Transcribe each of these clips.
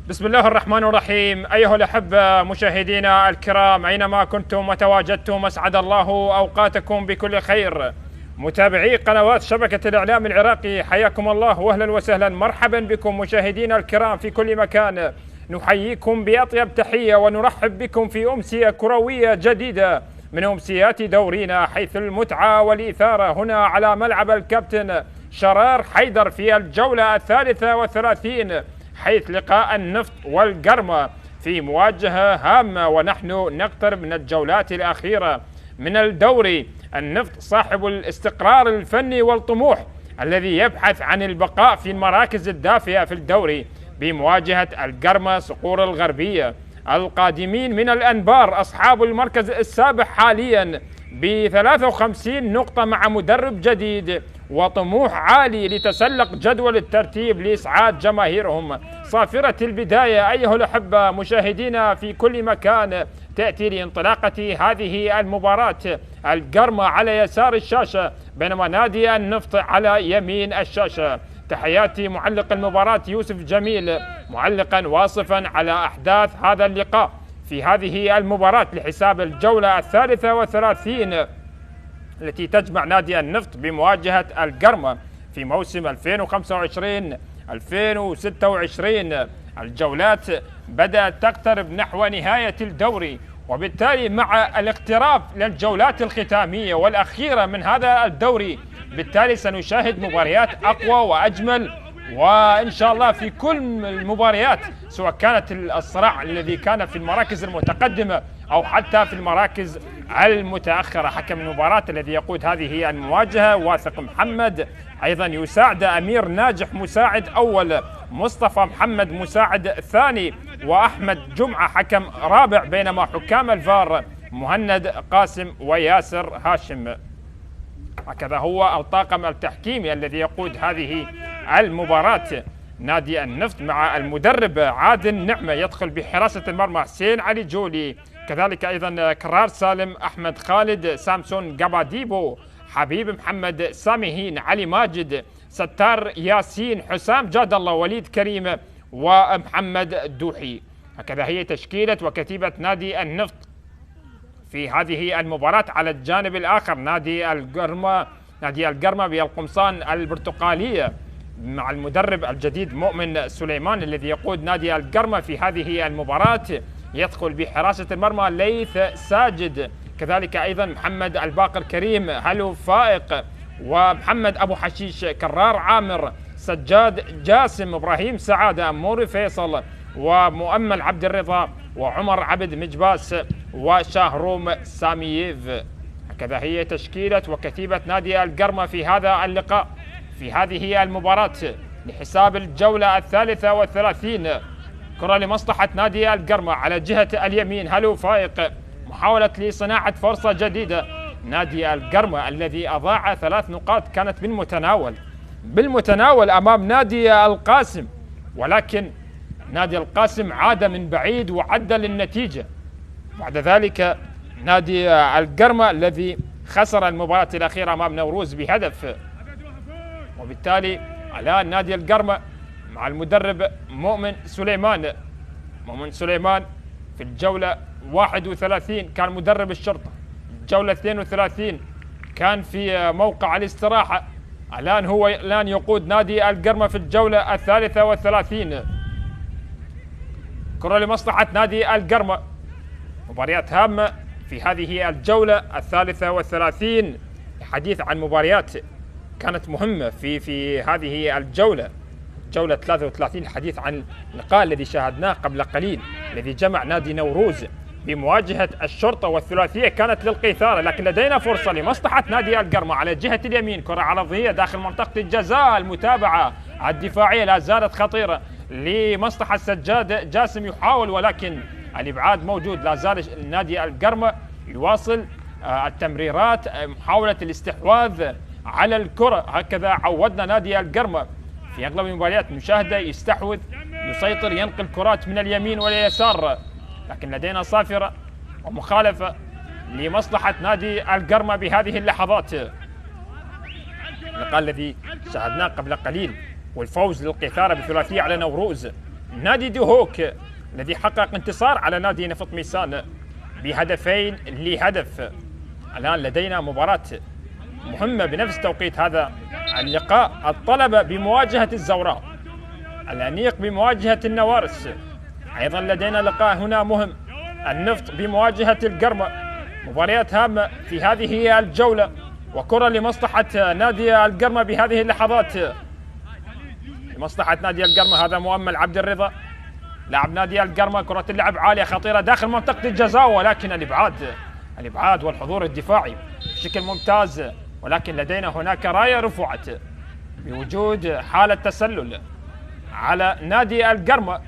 بسم الله الرحمن الرحيم. أيها الأحبة مشاهدينا الكرام أينما كنتم وتواجدتم، أسعد الله أوقاتكم بكل خير. متابعي قنوات شبكة الإعلام العراقي، حياكم الله وأهلا وسهلا، مرحبا بكم مشاهدينا الكرام في كل مكان. نحييكم بأطيب تحية ونرحب بكم في أمسية كروية جديدة من أمسيات دورنا، حيث المتعة والإثارة هنا على ملعب الكابتن شرار حيدر في الجولة 33، حيث لقاء النفط والقرمة في مواجهة هامة، ونحن نقترب من الجولات الأخيرة من الدوري. النفط صاحب الاستقرار الفني والطموح الذي يبحث عن البقاء في المراكز الدافئة في الدوري بمواجهة القرمة صقور الغربية القادمين من الأنبار، أصحاب المركز السابع حاليا ب 53 نقطة مع مدرب جديد وطموح عالي لتسلق جدول الترتيب لإسعاد جماهيرهم. صافرة البداية أيها الأحبة مشاهدينا في كل مكان تأتي لانطلاقة هذه المباراة، القرمة على يسار الشاشة بينما نادي النفط على يمين الشاشة. تحياتي معلق المباراة يوسف جميل، معلقا واصفا على أحداث هذا اللقاء في هذه المباراة لحساب الجولة 33 التي تجمع نادي النفط بمواجهة القرمة في موسم 2025-2026. الجولات بدأت تقترب نحو نهاية الدوري، وبالتالي مع الاقتراب للجولات الختامية والأخيرة من هذا الدوري بالتالي سنشاهد مباريات أقوى وأجمل، وإن شاء الله في كل المباريات سواء كانت الصراع الذي كان في المراكز المتقدمة أو حتى في المراكز المتأخرة. حكم المباراة الذي يقود هذه المواجهة واثق محمد، أيضا يساعد أمير ناجح مساعد أول، مصطفى محمد مساعد ثاني، وأحمد جمعة حكم رابع، بينما حكام الفار مهند قاسم وياسر هاشم. هكذا هو الطاقم التحكيمي الذي يقود هذه المباراة. نادي النفط مع المدرب عادل نعمة، يدخل بحراسة المرمى حسين علي جولي، كذلك أيضا كرار سالم، أحمد خالد، سامسون قباديبو، حبيب محمد، سامهين، علي ماجد، ستار ياسين، حسام جاد الله، وليد كريم، ومحمد دوحي. هكذا هي تشكيلة وكتيبة نادي النفط في هذه المباراة. على الجانب الآخر نادي القرمة بالقمصان البرتقالية مع المدرب الجديد مؤمن سليمان الذي يقود نادي القرمة في هذه المباراة، يدخل بحراسة المرمى ليث ساجد، كذلك أيضا محمد الباقر كريم، هلو فائق، ومحمد أبو حشيش، كرار عامر، سجاد جاسم، إبراهيم سعادة، موري فيصل، ومؤمل عبد الرضا، وعمر عبد مجباس، وشاهروم سامييف. هكذا هي تشكيلة وكتيبة نادي القرمة في هذا اللقاء في هذه المباراة لحساب الجولة 33. كرة لمصلحة نادي القرمة على جهة اليمين، هلو فائق، محاولة لصناعة فرصة جديدة. نادي القرمة الذي أضاع 3 نقاط كانت بالمتناول أمام نادي القاسم، ولكن نادي القاسم عاد من بعيد وعدل النتيجة. بعد ذلك نادي القرمة الذي خسر المباراة الأخيرة أمام نوروز بهدف، وبالتالي الآن نادي القرمة مع المدرب مؤمن سليمان في الجولة 31 كان مدرب الشرطة، الجولة 32 كان في موقع الاستراحة، الآن يقود نادي القرمة في الجولة 33. كرة لمصلحة نادي القرمة، مباريات هامة في هذه الجولة 33. الحديث عن مباريات كانت مهمة في هذه الجولة 33. الحديث عن اللقاء الذي شاهدناه قبل قليل الذي جمع نادي نوروز بمواجهة الشرطة، والثلاثية كانت للقيثارة، لكن لدينا فرصة لمصلحة نادي القرمة على جهة اليمين، كرة عرضية داخل منطقة الجزاء، المتابعة الدفاعية لا زالت خطيرة لمصلحة سجاد جاسم، يحاول ولكن الإبعاد موجود، لا زال نادي القرمة يواصل التمريرات، محاولة الاستحواذ على الكرة. هكذا عودنا نادي القرمة في أغلب المباريات، مشاهدة، يستحوذ، يسيطر، ينقل كرات من اليمين واليسار، لكن لدينا صافرة ومخالفة لمصلحة نادي القرمة بهذه اللحظات. اللقاء الذي شاهدناه قبل قليل والفوز للقيثارة بثلاثية على نوروز نادي دهوك الذي حقق انتصار على نادي نفط ميسان بهدفين لهدف. الآن لدينا مباراة مهمة بنفس توقيت هذا اللقاء، الطلبة بمواجهة الزوراء، الأنيق بمواجهة النوارس. أيضا لدينا لقاء هنا مهم، النفط بمواجهة القرمة. مباريات هامة في هذه الجولة، وكرة لمصلحة نادي القرمة بهذه اللحظات. لمصلحة نادي القرمة، هذا مؤمل عبد الرضا لاعب نادي القرمة، كرة اللعب عالية خطيرة داخل منطقة الجزاء، ولكن الإبعاد والحضور الدفاعي بشكل ممتاز. ولكن لدينا هناك راية رفعت بوجود حالة تسلل على نادي القرمة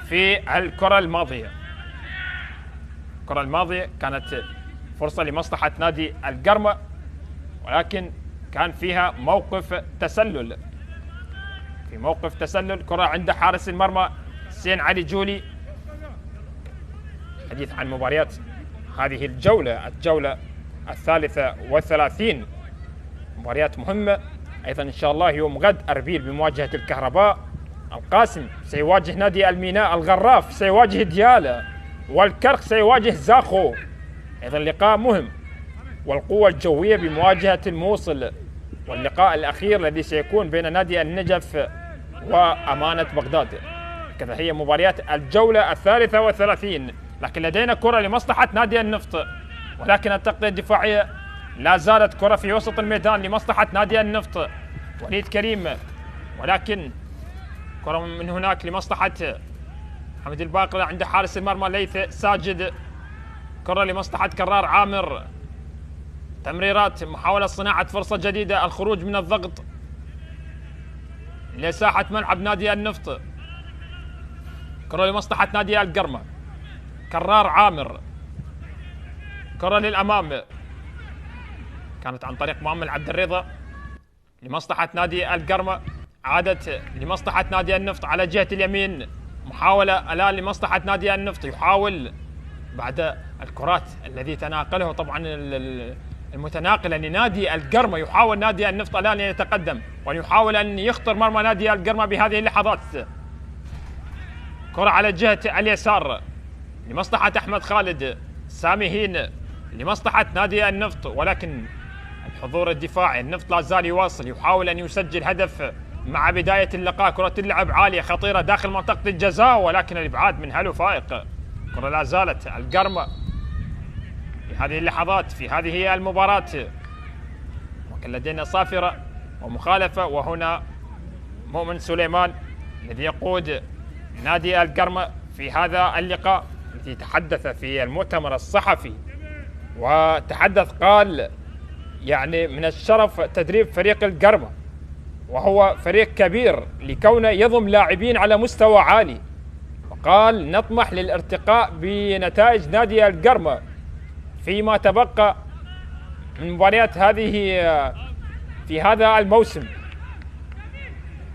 في الكرة الماضية. الكرة الماضية كانت فرصة لمصلحة نادي القرمة، ولكن كان فيها موقف تسلل. في موقف تسلل كرة عند حارس المرمى حسين علي جولي. حديث عن مباريات هذه الجولة 33، مباريات مهمة. أيضا إن شاء الله يوم غد أربيل بمواجهة الكهرباء، القاسم سيواجه نادي الميناء، الغراف سيواجه ديالا، والكرخ سيواجه زاخو. أيضا لقاء مهم، والقوة الجوية بمواجهة الموصل، واللقاء الأخير الذي سيكون بين نادي النجف وأمانة بغداد. كذا هي مباريات الجولة 33. لكن لدينا كرة لمصلحة نادي النفط، ولكن التغطية الدفاعية لا زالت كرة في وسط الميدان لمصلحة نادي النفط. وليد كريم، ولكن كرة من هناك لمصلحة حمد الباقر عند حارس المرمى ليث ساجد. كرة لمصلحة كرار عامر، تمريرات، محاولة صناعة فرصة جديدة، الخروج من الضغط لساحة ملعب نادي النفط. كرة لمصلحة نادي القرمة، كرار عامر، كرة للأمام، كانت عن طريق مؤمل عبد الرضا لمصلحة نادي القرمة، عادت لمصلحة نادي النفط على جهة اليمين. محاولة الآن لمصلحة نادي النفط، يحاول بعد الكرات الذي تناقله طبعا المتناقلة لنادي القرمة، يحاول نادي النفط الآن أن يتقدم ويحاول أن يخطر مرمى نادي القرمة بهذه اللحظات. كرة على جهة اليسار لمصلحة أحمد خالد، سامي هين لمصلحة نادي النفط، ولكن الحضور الدفاعي النفط لا زال يواصل، يحاول أن يسجل هدف مع بداية اللقاء. كرة اللعب عالية خطيرة داخل منطقة الجزاء، ولكن الإبعاد من هلو فائق. كرة لا زالت القرمة في هذه اللحظات في هذه المباراة، وكان لدينا صافرة ومخالفة. وهنا مؤمن سليمان الذي يقود نادي القرمة في هذا اللقاء، الذي تحدث في المؤتمر الصحفي وتحدث قال يعني من الشرف تدريب فريق القرمة، وهو فريق كبير لكونه يضم لاعبين على مستوى عالي. وقال نطمح للارتقاء بنتائج نادي القرمة فيما تبقى من مباريات هذه في هذا الموسم.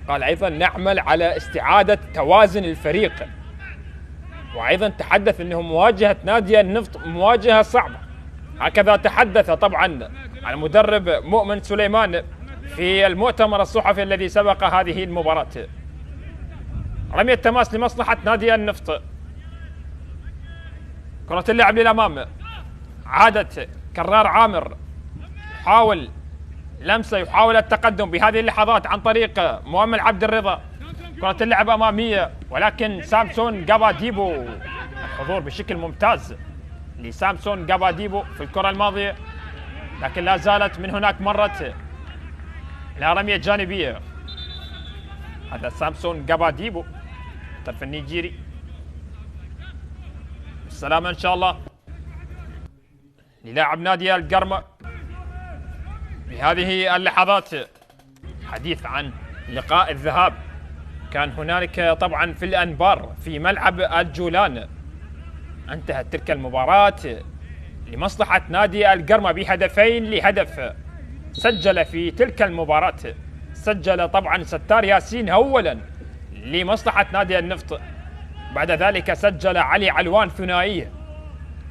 قال أيضا نعمل على استعادة توازن الفريق، وأيضا تحدث أنه مواجهة نادي النفط مواجهة صعبة. هكذا تحدث طبعا المدرب مؤمن سليمان في المؤتمر الصحفي الذي سبق هذه المباراة. رمية تماس لمصلحة نادي النفط، كرة اللعب للأمام، عادت كرار عامر، يحاول لمسة، يحاول التقدم بهذه اللحظات عن طريق مؤمل عبد الرضا. كرة اللعب أمامية، ولكن سامسون قباديبو، الحضور بشكل ممتاز لسامسون قباديبو في الكرة الماضية، لكن لا زالت من هناك مرت إلى رمية جانبية. هذا سامسون قباديبو الطرف النيجيري. بالسلامة إن شاء الله للاعب نادي القرمة بهذه اللحظات. حديث عن لقاء الذهاب، كان هنالك طبعا في الأنبار في ملعب الجولان. انتهت تلك المباراة لمصلحة نادي القرمة بهدفين لهدف. سجل في تلك المباراة، سجل طبعا ستار ياسين أولا لمصلحة نادي النفط، بعد ذلك سجل علي علوان ثنائية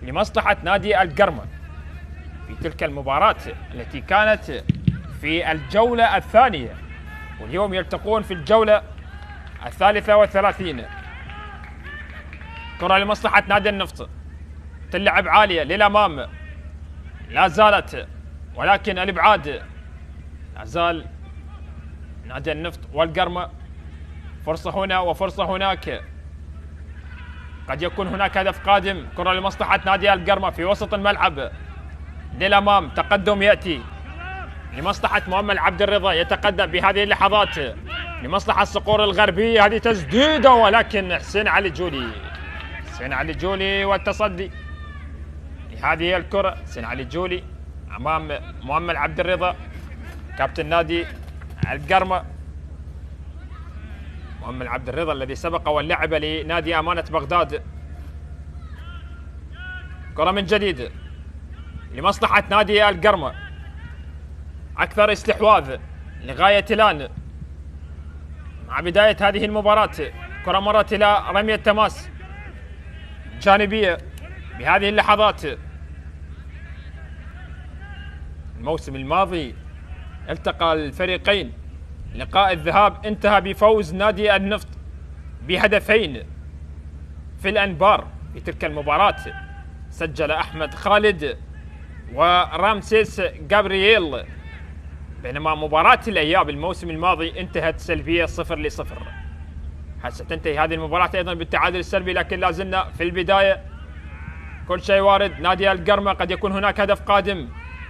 لمصلحة نادي القرمة في تلك المباراة التي كانت في الجولة الثانية، واليوم يلتقون في الجولة 33. كرة لمصلحة نادي النفط، تلعب عالية للأمام، لا زالت ولكن الإبعاد لا زال نادي النفط والقرمة. فرصة هنا وفرصة هناك، قد يكون هناك هدف قادم. كرة لمصلحة نادي القرمة في وسط الملعب للأمام، تقدم يأتي لمصلحة مؤمل عبد الرضا، يتقدم بهذه اللحظات لمصلحة الصقور الغربية. هذه تسديدة ولكن حسين علي جولي، حسين علي جولي والتصدي لهذه الكرة. حسين علي جولي أمام مؤمل عبد الرضا كابتن نادي القرمة. مؤمل عبد الرضا الذي سبق واللعب لنادي أمانة بغداد. كرة من جديد لمصلحة نادي القرمة، أكثر استحواذ لغاية الآن مع بداية هذه المباراة. كرة مرت إلى رمية تماس جانبية بهذه اللحظات. الموسم الماضي التقى الفريقين، لقاء الذهاب انتهى بفوز نادي النفط بهدفين في الأنبار. في تلك المباراة سجل أحمد خالد ورامسيس جابرييل، بينما مباراة الأياب الموسم الماضي انتهت سلبية 0-0. ستنتهي هذه المباراة أيضا بالتعادل السلبي، لكن لا زلنا في البداية، كل شيء وارد. نادي القرمة قد يكون هناك هدف قادم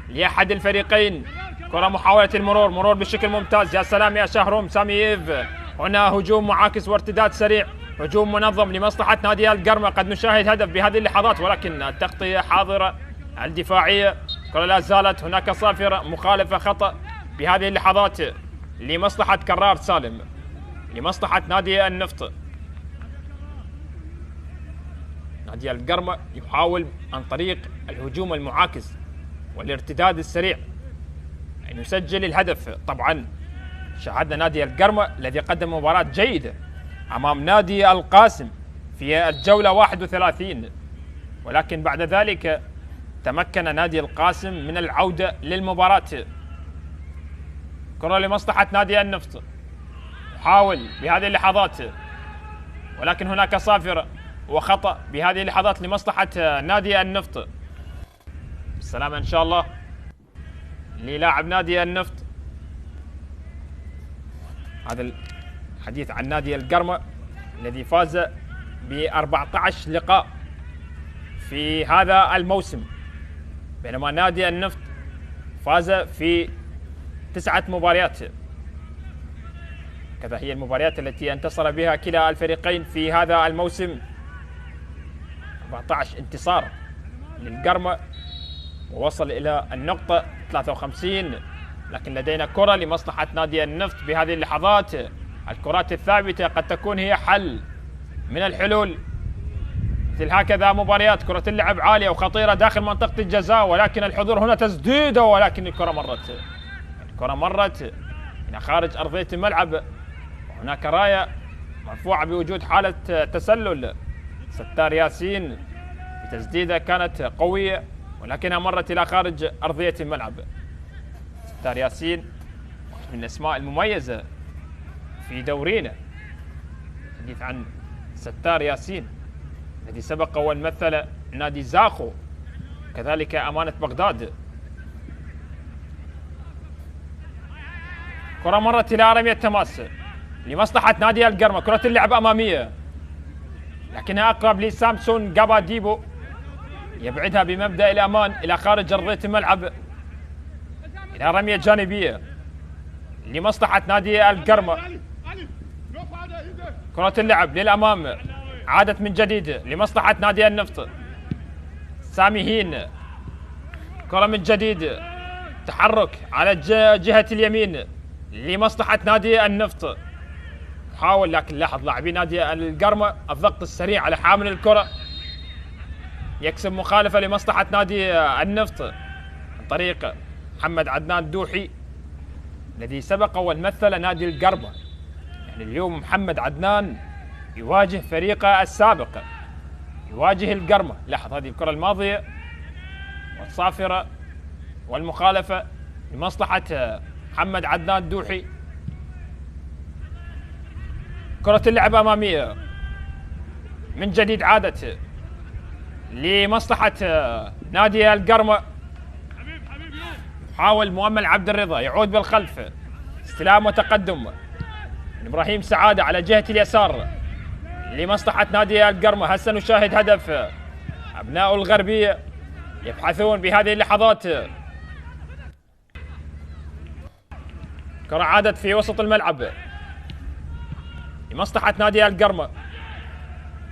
لأحد الفريقين. كرة محاولة المرور، مرور بشكل ممتاز، يا سلام يا شهروم سامييف. هنا هجوم معاكس وارتداد سريع، هجوم منظم لمصلحة نادي القرمة. قد نشاهد هدف بهذه اللحظات ولكن التغطية حاضرة الدفاعية. كرة لا زالت هناك صافرة، مخالفة خطأ بهذه اللحظات لمصلحة كرار سالم، لمصلحة نادي النفط. نادي القرمة يحاول عن طريق الهجوم المعاكس والارتداد السريع أن يسجل الهدف. طبعا شاهدنا نادي القرمة الذي قدم مباراة جيدة أمام نادي القاسم في الجولة 31، ولكن بعد ذلك تمكن نادي القاسم من العودة للمباراة. كرة لمصلحة نادي النفط، يحاول بهذه اللحظات ولكن هناك صافرة وخطأ بهذه اللحظات لمصلحة نادي النفط. بالسلامة إن شاء الله للاعب نادي النفط. هذا الحديث عن نادي القرمة الذي فاز ب14 لقاء في هذا الموسم، بينما نادي النفط فاز في 9 مباريات. كذا هي المباريات التي انتصر بها كلا الفريقين في هذا الموسم. 14 انتصار للقرمة ووصل إلى النقطة 53، لكن لدينا كرة لمصلحة نادي النفط بهذه اللحظات. الكرات الثابتة قد تكون هي حل من الحلول مثل هكذا مباريات. كرة اللعب عالية وخطيرة داخل منطقة الجزاء، ولكن الحضور هنا تسديدة، ولكن الكرة مرت إلى خارج أرضية الملعب. وهناك راية مرفوعة بوجود حالة تسلل. ستار ياسين بتسديدة كانت قوية ولكنها مرت إلى خارج أرضية الملعب. ستار ياسين من الأسماء المميزة في دورينا. حديث عن ستار ياسين الذي سبق ومثل نادي زاخو كذلك أمانة بغداد. كرة مرت إلى رمية تماس لمصلحة نادي القرمة. كرة اللعب أمامية لكنها أقرب لسامسون جاباديبو، يبعدها بمبدأ الأمان إلى خارج أرضية الملعب إلى رمية جانبية لمصلحة نادي القرمة. كرة اللعب للأمام عادت من جديد لمصلحة نادي النفط. سامي هين، كرة من جديد، تحرك على جهة اليمين لمصلحة نادي النفط. حاول لكن لاحظ لاعبين نادي القرمة الضغط السريع على حامل الكرة، يكسب مخالفة لمصلحة نادي النفط عن طريق محمد عدنان دوحي الذي سبق ومثل نادي القرمة. يعني اليوم محمد عدنان يواجه فريقه السابق، يواجه القرمة. لاحظ هذه الكرة الماضية والصافرة والمخالفة لمصلحة محمد عدنان دوحي. كرة اللعب أمامية من جديد عادت لمصلحة نادي القرمة. حاول مؤمل عبد الرضا يعود بالخلف، استلام وتقدم من ابراهيم سعادة على جهة اليسار لمصلحة نادي القرمة. هسه نشاهد هدف أبناء الغربية يبحثون بهذه اللحظات. كرة عادت في وسط الملعب لمصلحة نادي القرمة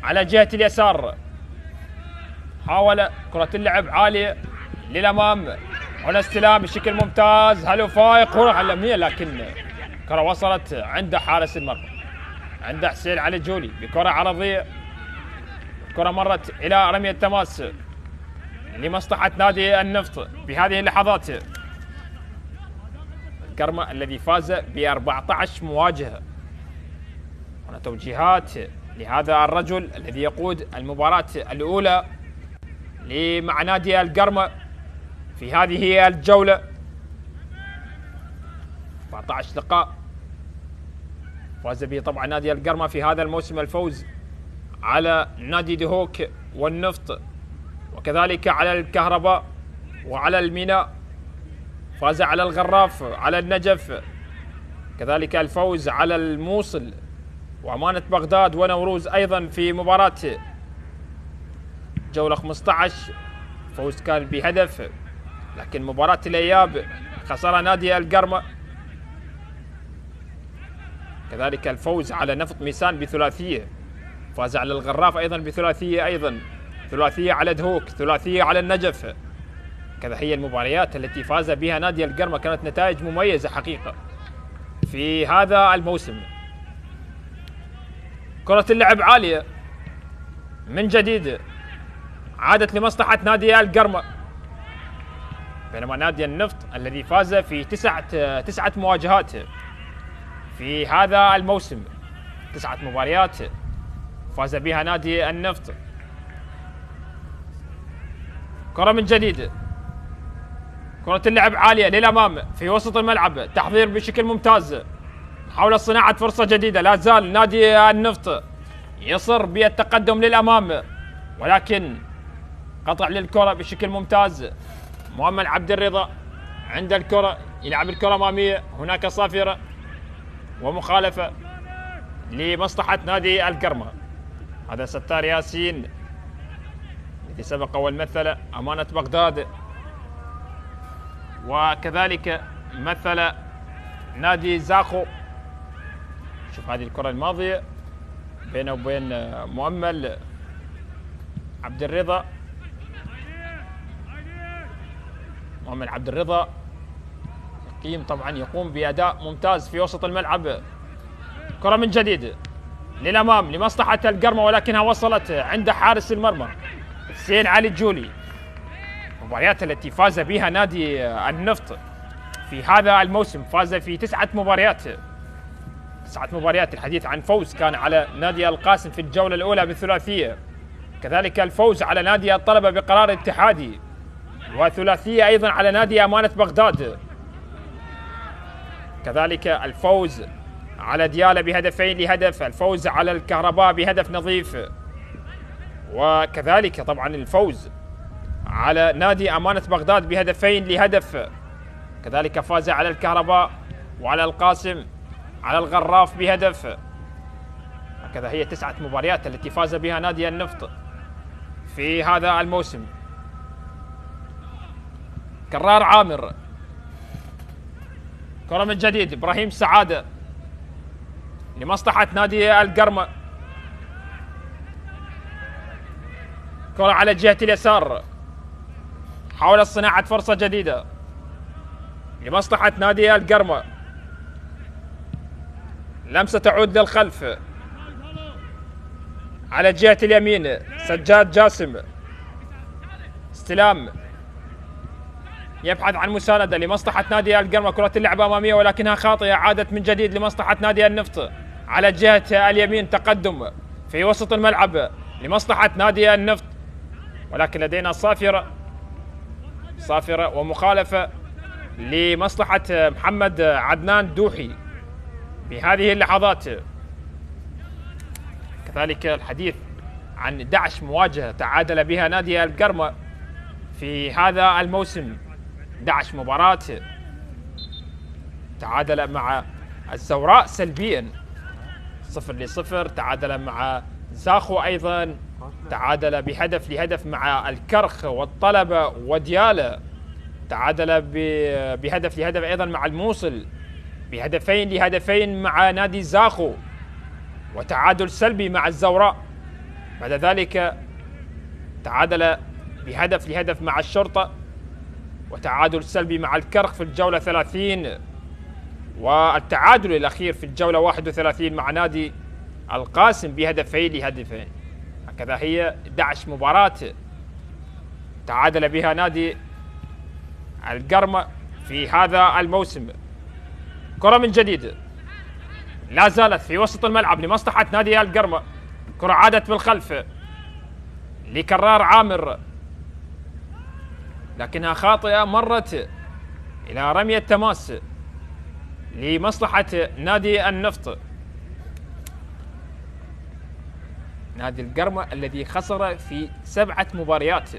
على جهة اليسار. حاول كرة اللعب عالية للأمام، هنا استلام بشكل ممتاز، هلو فايق كرة على لكن كرة وصلت عند حارس المرمى، عند حسين علي جولي بكرة عرضية. كرة مرت إلى رمية تماس لمصلحة نادي النفط بهذه اللحظات. القرمة الذي فاز ب 14 مواجهة. هنا توجيهات لهذا الرجل الذي يقود المباراة الأولى مع نادي القرمة في هذه الجولة. 14 لقاء فاز به طبعا نادي القرمة في هذا الموسم، الفوز على نادي دهوك والنفط وكذلك على الكهرباء وعلى الميناء، فاز على الغراف، على النجف، كذلك الفوز على الموصل وأمانة بغداد ونوروز أيضا في مباراة جولة 15. فوز كان بهدف، لكن مباراة الإياب خسر نادي القرمة. كذلك الفوز على نفط ميسان بثلاثية، فاز على الغراف أيضا بثلاثية، أيضا ثلاثية على دهوك، ثلاثية على النجف. كذا هي المباريات التي فاز بها نادي القرمة، كانت نتائج مميزة حقيقة في هذا الموسم. كرة اللعب عالية من جديد عادت لمصلحة نادي القرمة، بينما نادي النفط الذي فاز في تسعة مواجهات في هذا الموسم، 9 مباريات فاز بها نادي النفط. كرة من جديد، كرة اللعب عالية للأمام في وسط الملعب، تحضير بشكل ممتاز حول صناعة فرصة جديدة. لا زال نادي النفط يصر بالتقدم للأمام، ولكن قطع للكرة بشكل ممتاز. مؤمل عبد الرضا عند الكرة يلعب الكرة أمامية، هناك صافرة ومخالفة لمصلحة نادي القرمة. هذا ستار ياسين الذي سبق والمثل أمانة بغداد، وكذلك مثل نادي زاخو. شوف هذه الكرة الماضية بينه وبين مؤمل عبد الرضا. مؤمل عبد الرضا يقوم بأداء ممتاز في وسط الملعب. كرة من جديد للأمام لمصلحة القرمة، ولكنها وصلت عند حارس المرمى حسين علي جولي. المباريات التي فاز بها نادي النفط في هذا الموسم، فاز في 9 مباريات. 9 مباريات. الحديث عن فوز كان على نادي القاسم في الجولة الأولى بثلاثية، كذلك الفوز على نادي الطلبة بقرار اتحادي، وثلاثية أيضا على نادي أمانة بغداد، كذلك الفوز على ديالى بهدفين لهدف، الفوز على الكهرباء بهدف نظيف، وكذلك طبعا الفوز على نادي أمانة بغداد بهدفين لهدف، كذلك فاز على الكهرباء وعلى القاسم، على الغراف بهدف. هكذا هي 9 مباريات التي فاز بها نادي النفط في هذا الموسم. كرار عامر، كرة من جديد إبراهيم سعادة لمصلحة نادي القرمة. كرة على جهة اليسار، حاول صناعة فرصة جديدة لمصلحة نادي القرمة. لمسة تعود للخلف على جهة اليمين، سجاد جاسم، استلام يبحث عن مساندة لمصلحة نادي القرمة. كرة اللعبة أمامية ولكنها خاطئة، عادت من جديد لمصلحة نادي النفط على جهة اليمين. تقدم في وسط الملعب لمصلحة نادي النفط، ولكن لدينا صافرة ومخالفة لمصلحة محمد عدنان دوحي بهذه اللحظات. كذلك الحديث عن 11 مواجهة تعادل بها نادي القرمة في هذا الموسم. 11 مباراة تعادل مع الزوراء سلبيا 0-0، تعادل مع زاخو أيضا، تعادل بهدف لهدف مع الكرخ والطلبة وديالة، تعادل بهدف لهدف أيضا مع الموصل، بهدفين لهدفين مع نادي زاخو، وتعادل سلبي مع الزوراء. بعد ذلك تعادل بهدف لهدف مع الشرطة، وتعادل سلبي مع الكرخ في الجولة 30، والتعادل الأخير في الجولة 31 مع نادي القاسم بهدفين لهدفين. هكذا هي 11 مباراة تعادل بها نادي القرمة في هذا الموسم. كرة من جديد لا زالت في وسط الملعب لمصلحة نادي القرمة، كرة عادت بالخلف لكرار عامر، لكنها خاطئة، مرت إلى رمية تماس لمصلحة نادي النفط. نادي القرمة الذي خسر في 7 مباريات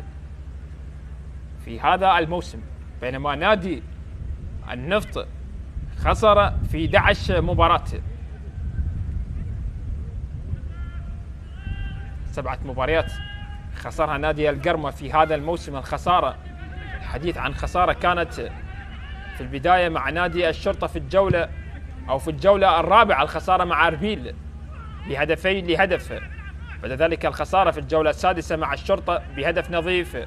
في هذا الموسم، بينما نادي النفط خسر في 11 مباراة. 7 مباريات خسرها نادي القرمة في هذا الموسم. الخسارة، الحديث عن خسارة كانت في البداية مع نادي الشرطة في الجولة الرابعة، الخسارة مع أربيل بهدفين لهدف، بعد ذلك الخسارة في الجولة السادسة مع الشرطة بهدف نظيف،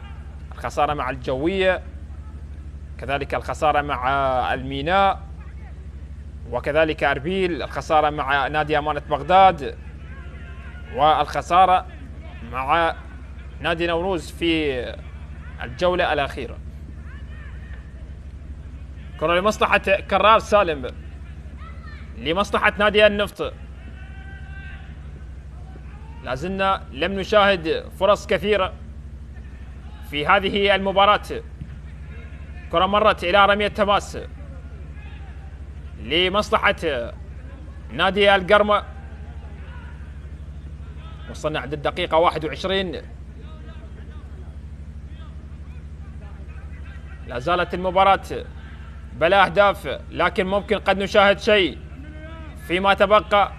الخسارة مع الجوية، كذلك الخسارة مع الميناء، وكذلك أربيل، الخسارة مع نادي أمانة بغداد، والخسارة مع نادي نوروز في الجولة الأخيرة. كرة لمصلحة كرار سالم لمصلحة نادي النفط. لازلنا لم نشاهد فرص كثيرة في هذه المباراة. كرة مرت إلى رمية تماس لمصلحة نادي القرمة. وصلنا عند الدقيقة 21، لا زالت المباراة بلا أهداف، لكن ممكن قد نشاهد شيء فيما تبقى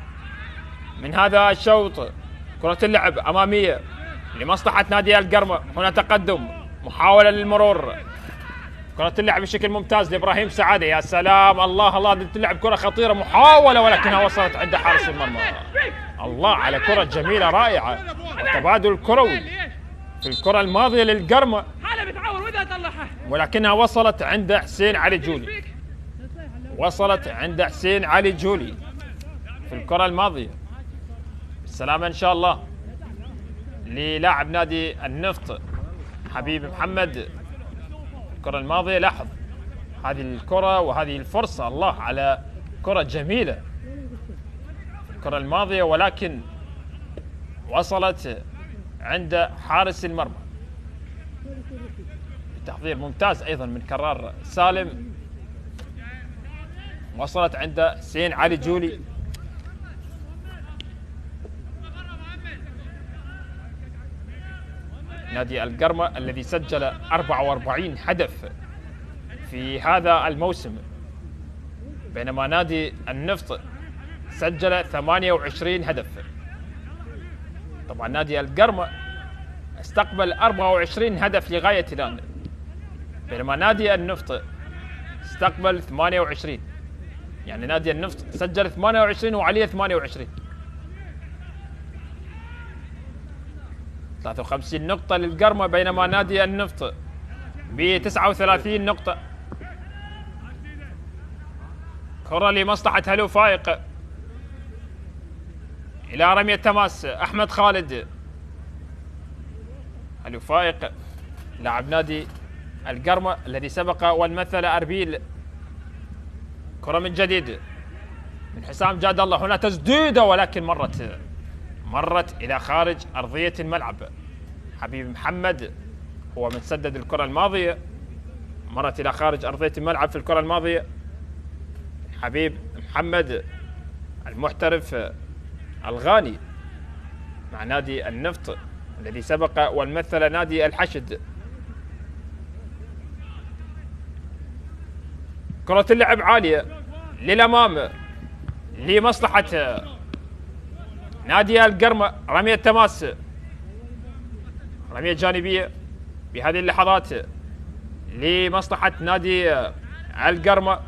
من هذا الشوط. كرة اللعب أمامية لمصلحة نادي القرمة، هنا تقدم، محاولة للمرور، كرة اللعب بشكل ممتاز لإبراهيم سعادة، يا سلام، الله الله، تلعب كرة خطيرة، محاولة ولكنها وصلت عند حارس المرمى. الله على كرة جميلة رائعة، وتبادل كروي في الكرة الماضية للقرمة، ولكنها وصلت عند حسين علي جولي، وصلت عند حسين علي جولي في الكرة الماضية. بالسلامة إن شاء الله للاعب نادي النفط حبيب محمد. الكرة الماضية، لاحظ هذه الكرة وهذه الفرصة، الله على كرة جميلة الكرة الماضية، ولكن وصلت عند حارس المرمى. تحضير ممتاز أيضا من كرار سالم، وصلت عند حسين علي جولي. نادي القرمة الذي سجل 44 هدف في هذا الموسم، بينما نادي النفط سجل 28 هدف. طبعا نادي القرمة استقبل 24 هدف لغاية الآن، بينما نادي النفط استقبل 28، يعني نادي النفط سجل 28 وعليه 28. 53 نقطة للقرمة، بينما نادي النفط ب 39 نقطة. كرة لمصلحة هلو فايق إلى رمية تماس أحمد خالد. هلو فايق لاعب نادي القرمة الذي سبق والمثل أربيل. كرة من جديد من حسام جاد الله، هنا تسديدة ولكن مرت إلى خارج أرضية الملعب. حبيب محمد هو من سدد الكرة الماضية، مرت إلى خارج أرضية الملعب في الكرة الماضية. حبيب محمد المحترف الغاني مع نادي النفط الذي سبق ومثل نادي الحشد. كرة اللعب عالية للأمام لمصلحة نادي القرمة. رمية تماس، رمية جانبية بهذه اللحظات لمصلحة نادي القرمة.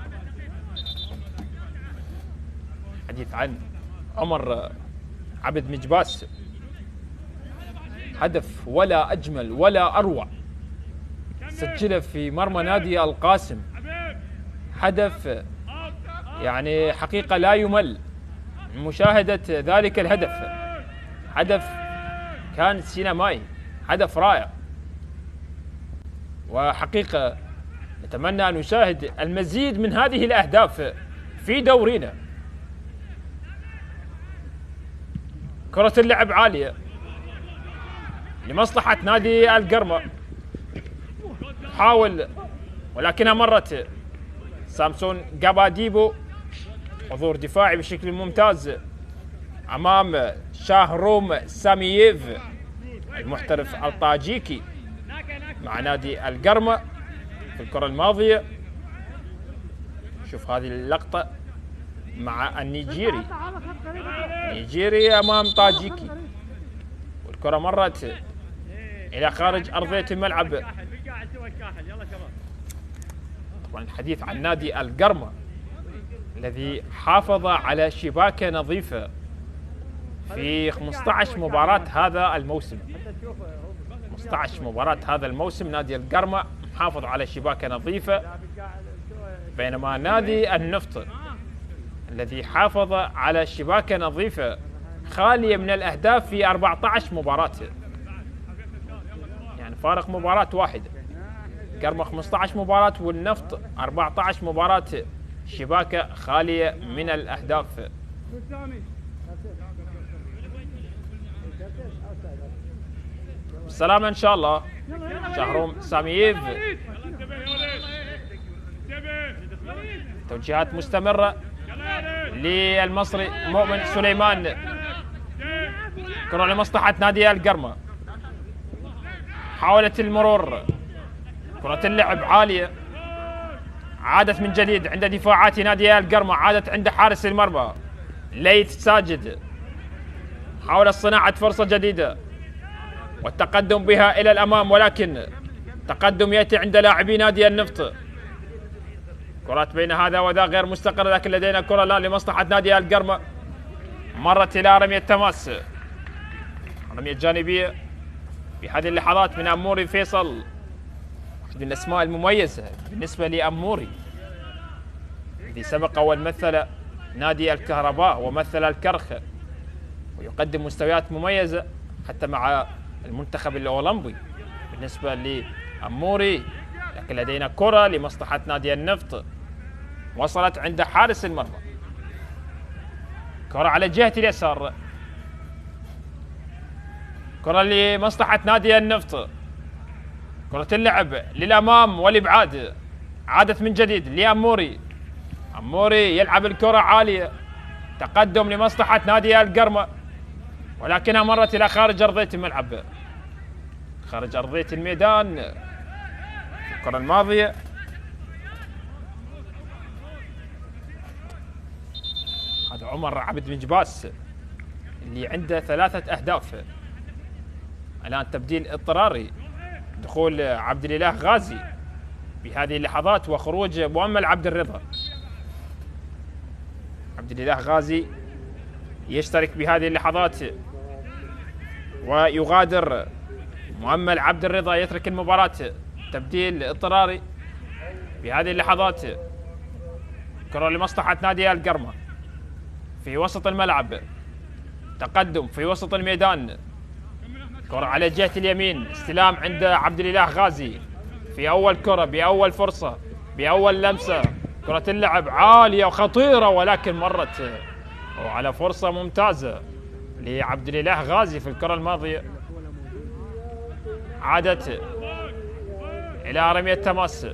حديث عن عمر عبد مجباس، هدف ولا أجمل ولا أروع سجله في مرمى نادي القاسم. هدف يعني حقيقة لا يمل من مشاهدة ذلك الهدف. هدف كان سينمائي، هدف رائع، وحقيقة نتمنى أن نشاهد المزيد من هذه الأهداف في دورينا. كرة اللعب عالية لمصلحة نادي القرمة، حاول ولكنها مرت سامسون قباديبو. حضور دفاعي بشكل ممتاز أمام شاهروم سامييف المحترف الطاجيكي مع نادي القرمة في الكرة الماضية. شوف هذه اللقطة مع النيجيري، نيجيري أمام طاجيكي، والكرة مرت إلى خارج أرضية الملعب. طبعا الحديث عن نادي القرمة الذي حافظ على شباكة نظيفة في 15 مباراة هذا الموسم. 15 مباراة هذا الموسم نادي القرمة محافظ على شباكة نظيفة، بينما نادي النفط الذي حافظ على شباكة نظيفة خالية من الأهداف في 14 مباراة، يعني فارق مباراة واحدة. القرمة 15 مباراة والنفط 14 مباراة شباكة خالية من الأهداف. بالسلامة إن شاء الله شهروم سامييف. توجيهات مستمرة للمصري مؤمن سليمان. كرة لمصلحة نادي القرمة، حاولت المرور، كرة اللعب عالية، عادت من جديد عند دفاعات نادي القرمة، عادت عند حارس المرمى ليث ساجد. حاول صناعة فرصة جديدة والتقدم بها إلى الأمام، ولكن تقدم يأتي عند لاعبي نادي النفط. كرات بين هذا وذا غير مستقرة، لكن لدينا كرة الآن لمصلحة نادي القرمة، مرت إلى رمية تماس، رمية جانبية في هذه اللحظات من أموري فيصل، واحد من الأسماء المميزة بالنسبة لأموري الذي سبق ومثل نادي الكهرباء ومثل الكرخ، ويقدم مستويات مميزة حتى مع المنتخب الأولمبي بالنسبة لأموري. لكن لدينا كرة لمصلحة نادي النفط وصلت عند حارس المرمى، كرة على جهة اليسار، كرة لمصلحة نادي النفط. كرة اللعب للأمام والإبعاد، عادت من جديد لأموري. أموري يلعب الكرة عالية، تقدم لمصلحة نادي القرمة، ولكنها مرت إلى خارج أرضية الملعب، خارج أرضية الميدان. الكرة الماضية هذا عمر عبد مجباس اللي عنده 3 أهداف. الآن تبديل اضطراري، دخول عبد الإله غازي بهذه اللحظات وخروج مؤمل عبد الرضا. عبد الإله غازي يشترك بهذه اللحظات ويغادر مؤمل عبد الرضا، يترك المباراة. تبديل اضطراري بهذه اللحظات. كرة لمصلحة نادي القرمة في وسط الملعب، تقدم في وسط الميدان، كرة على جهة اليمين، استلام عند عبد الإله غازي في أول كرة بأول فرصة بأول لمسة. كرة اللعب عالية وخطيرة، ولكن مرت وعلى فرصة ممتازة لعبد الإله غازي في الكرة الماضية. عادت إلى رمية تماس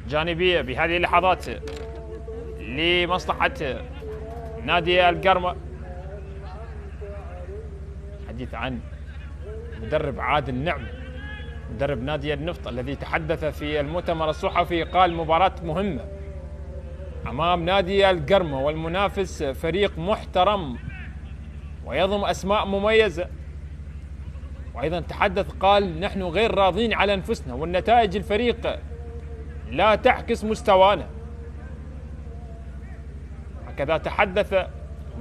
جانبية بهذه اللحظات لمصلحة نادي القرمة. الحديث عن مدرب عادل نعمة مدرب نادي النفط الذي تحدث في المؤتمر الصحفي، قال مباراة مهمة أمام نادي القرمة والمنافس فريق محترم ويضم أسماء مميزة. وأيضا تحدث قال نحن غير راضين على أنفسنا والنتائج الفريق لا تعكس مستوانا. هكذا تحدث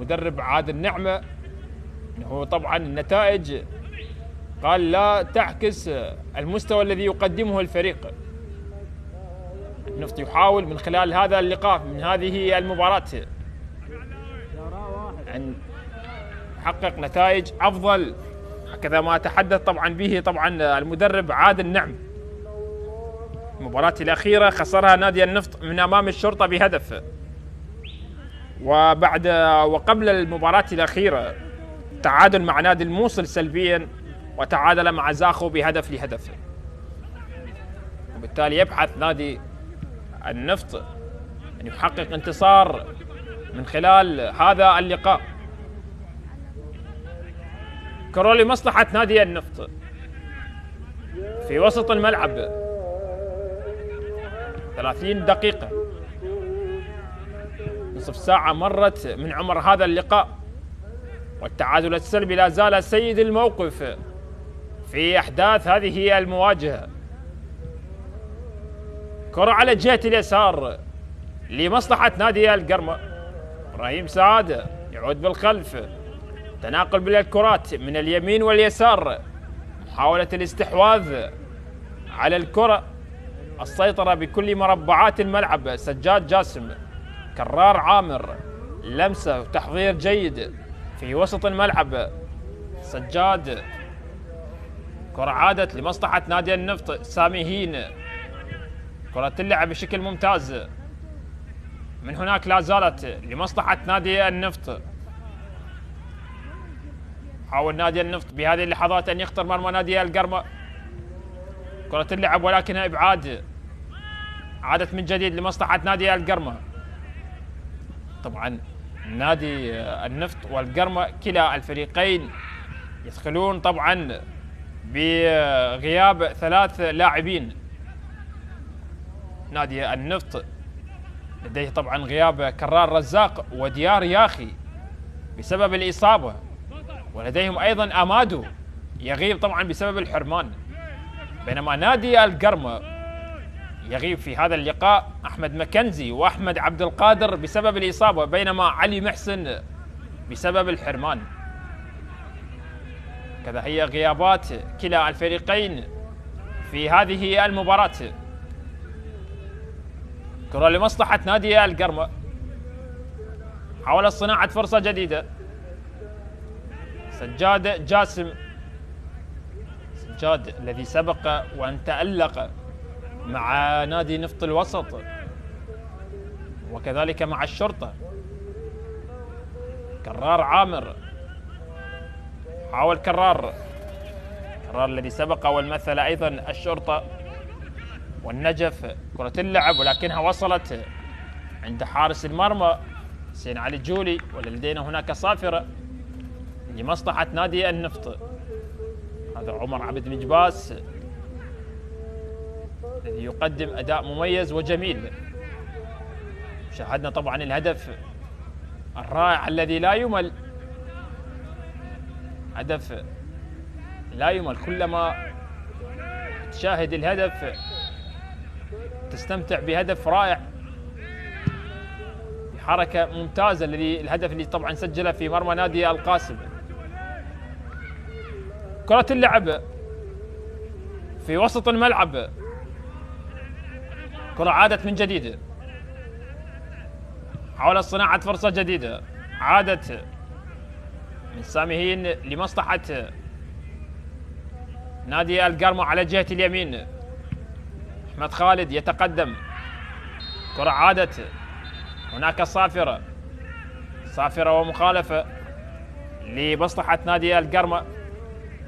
مدرب عادل نعمة أنه طبعا النتائج قال لا تعكس المستوى الذي يقدمه الفريق. النفط يحاول من خلال هذا اللقاء من هذه المباراة أن يحقق نتائج أفضل، هكذا ما تحدث طبعا به طبعا المدرب عادل نعم. المباراة الأخيرة خسرها نادي النفط من أمام الشرطة بهدف، وقبل المباراة الأخيرة تعادل مع نادي الموصل سلبيا، وتعادل مع زاخو بهدف لهدف. وبالتالي يبحث نادي النفط أن يحقق انتصار من خلال هذا اللقاء. كرة لمصلحة نادي النفط في وسط الملعب، 30 دقيقة، نصف ساعة مرت من عمر هذا اللقاء، والتعادل السلبي لا زال سيد الموقف في أحداث هذه المواجهة. كرة على جهة اليسار لمصلحة نادي القرمة، إبراهيم سعادة يعود بالخلف، تناقل بالكرات من اليمين واليسار، محاولة الاستحواذ على الكرة، السيطرة بكل مربعات الملعب. سجاد جاسم، كرار عامر، لمسة وتحضير جيد في وسط الملعب. سجاد، كرة عادت لمصلحة نادي النفط، سامي هين، كرة تلعب بشكل ممتاز من هناك، لا زالت لمصلحة نادي النفط. حاول نادي النفط بهذه اللحظات أن يخطر مرمى نادي القرمة، كرة تلعب ولكنها إبعاد، عادت من جديد لمصلحة نادي القرمة. طبعا نادي النفط والقرمة كلا الفريقين يدخلون طبعا بغياب 3 لاعبين. نادي النفط لديه طبعا غياب كرار رزاق وديار ياخي بسبب الإصابة، ولديهم أيضا أمادو يغيب طبعا بسبب الحرمان. بينما نادي القرمة يغيب في هذا اللقاء أحمد مكنزي وأحمد عبد القادر بسبب الإصابة، بينما علي محسن بسبب الحرمان. كذا هي غيابات كلا الفريقين في هذه المباراة. كرة لمصلحة نادي القرمة، حاول صناعة فرصة جديدة. سجاد جاسم، سجاد الذي سبق وأن تألق مع نادي نفط الوسط وكذلك مع الشرطة. كرار عامر، حاول كرار الذي سبق والمثل أيضا الشرطة والنجف. كرة اللعب ولكنها وصلت عند حارس المرمى حسين علي الجولي، ولدينا هناك صافرة لمصلحة نادي النفط. هذا عمر عبد مجباس الذي يقدم أداء مميز وجميل. شاهدنا طبعا الهدف الرائع الذي لا يمل، هدف لا يمل، كلما تشاهد الهدف تستمتع بهدف رائع، بحركة ممتازة. الهدف اللي طبعا سجله في مرمى نادي القاسم. كرة اللعب في وسط الملعب، كرة عادت من جديد، حاول صناعة فرصة جديدة، عادت من ساميين لمصلحة نادي القرمة على جهة اليمين. أحمد خالد يتقدم، كرة عادت، هناك صافرة ومخالفة لمصلحة نادي القرمة،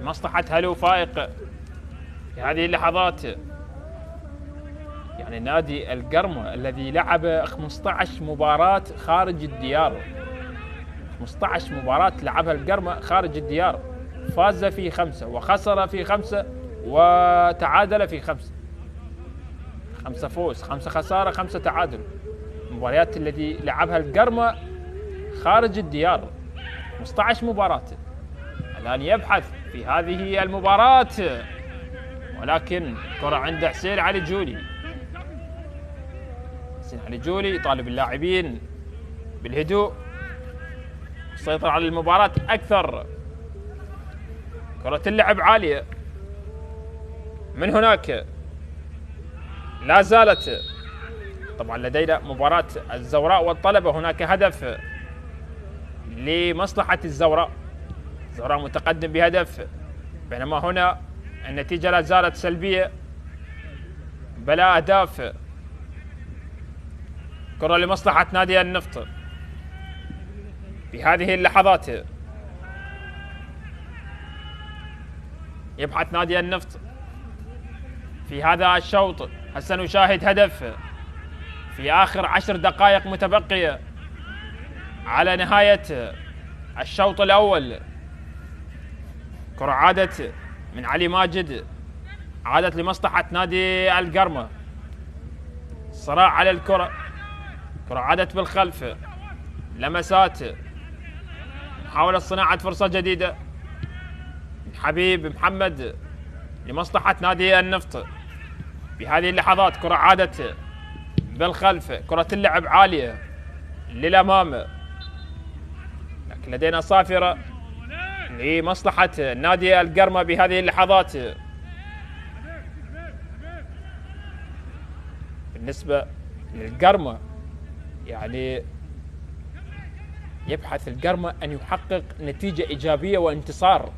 مصلحة هلو فائق في هذه اللحظات. يعني نادي القرمة الذي لعب 15 مباراة خارج الديار، 15 مباراة لعبها القرمة خارج الديار، فاز في 5 وخسر في 5 وتعادل في 5. 5 فوز 5 خسارة 5 تعادل. المباريات التي لعبها القرمة خارج الديار 15 مباراة. الآن يبحث في هذه المباراة، ولكن كرة عند حسين علي جولي. حسين علي جولي يطالب اللاعبين بالهدوء، يسيطر على المباراة أكثر. كرة اللعب عالية من هناك، لا زالت طبعا لدينا مباراة الزوراء والطلبة. هناك هدف لمصلحة الزوراء، الزوراء متقدم بهدف، بينما هنا النتيجة لا زالت سلبية بلا أهداف. كرة لمصلحة نادي النفط في هذه اللحظات. يبحث نادي النفط في هذا الشوط. هسه نشاهد هدف في آخر 10 دقائق متبقية على نهاية الشوط الأول. كرة عادت من علي ماجد، عادت لمصلحة نادي القرمة. صراع على الكرة، كرة عادت بالخلف، لمسات، محاولة صناعة فرصة جديدة. حبيب محمد لمصلحة نادي النفط في هذه اللحظات. كرة عادت بالخلف، كرة اللعب عالية للأمام، لكن لدينا صافرة لمصلحة نادي القرمة بهذه اللحظات. بالنسبة للقرمة يعني يبحث القرمة أن يحقق نتيجة إيجابية وانتصار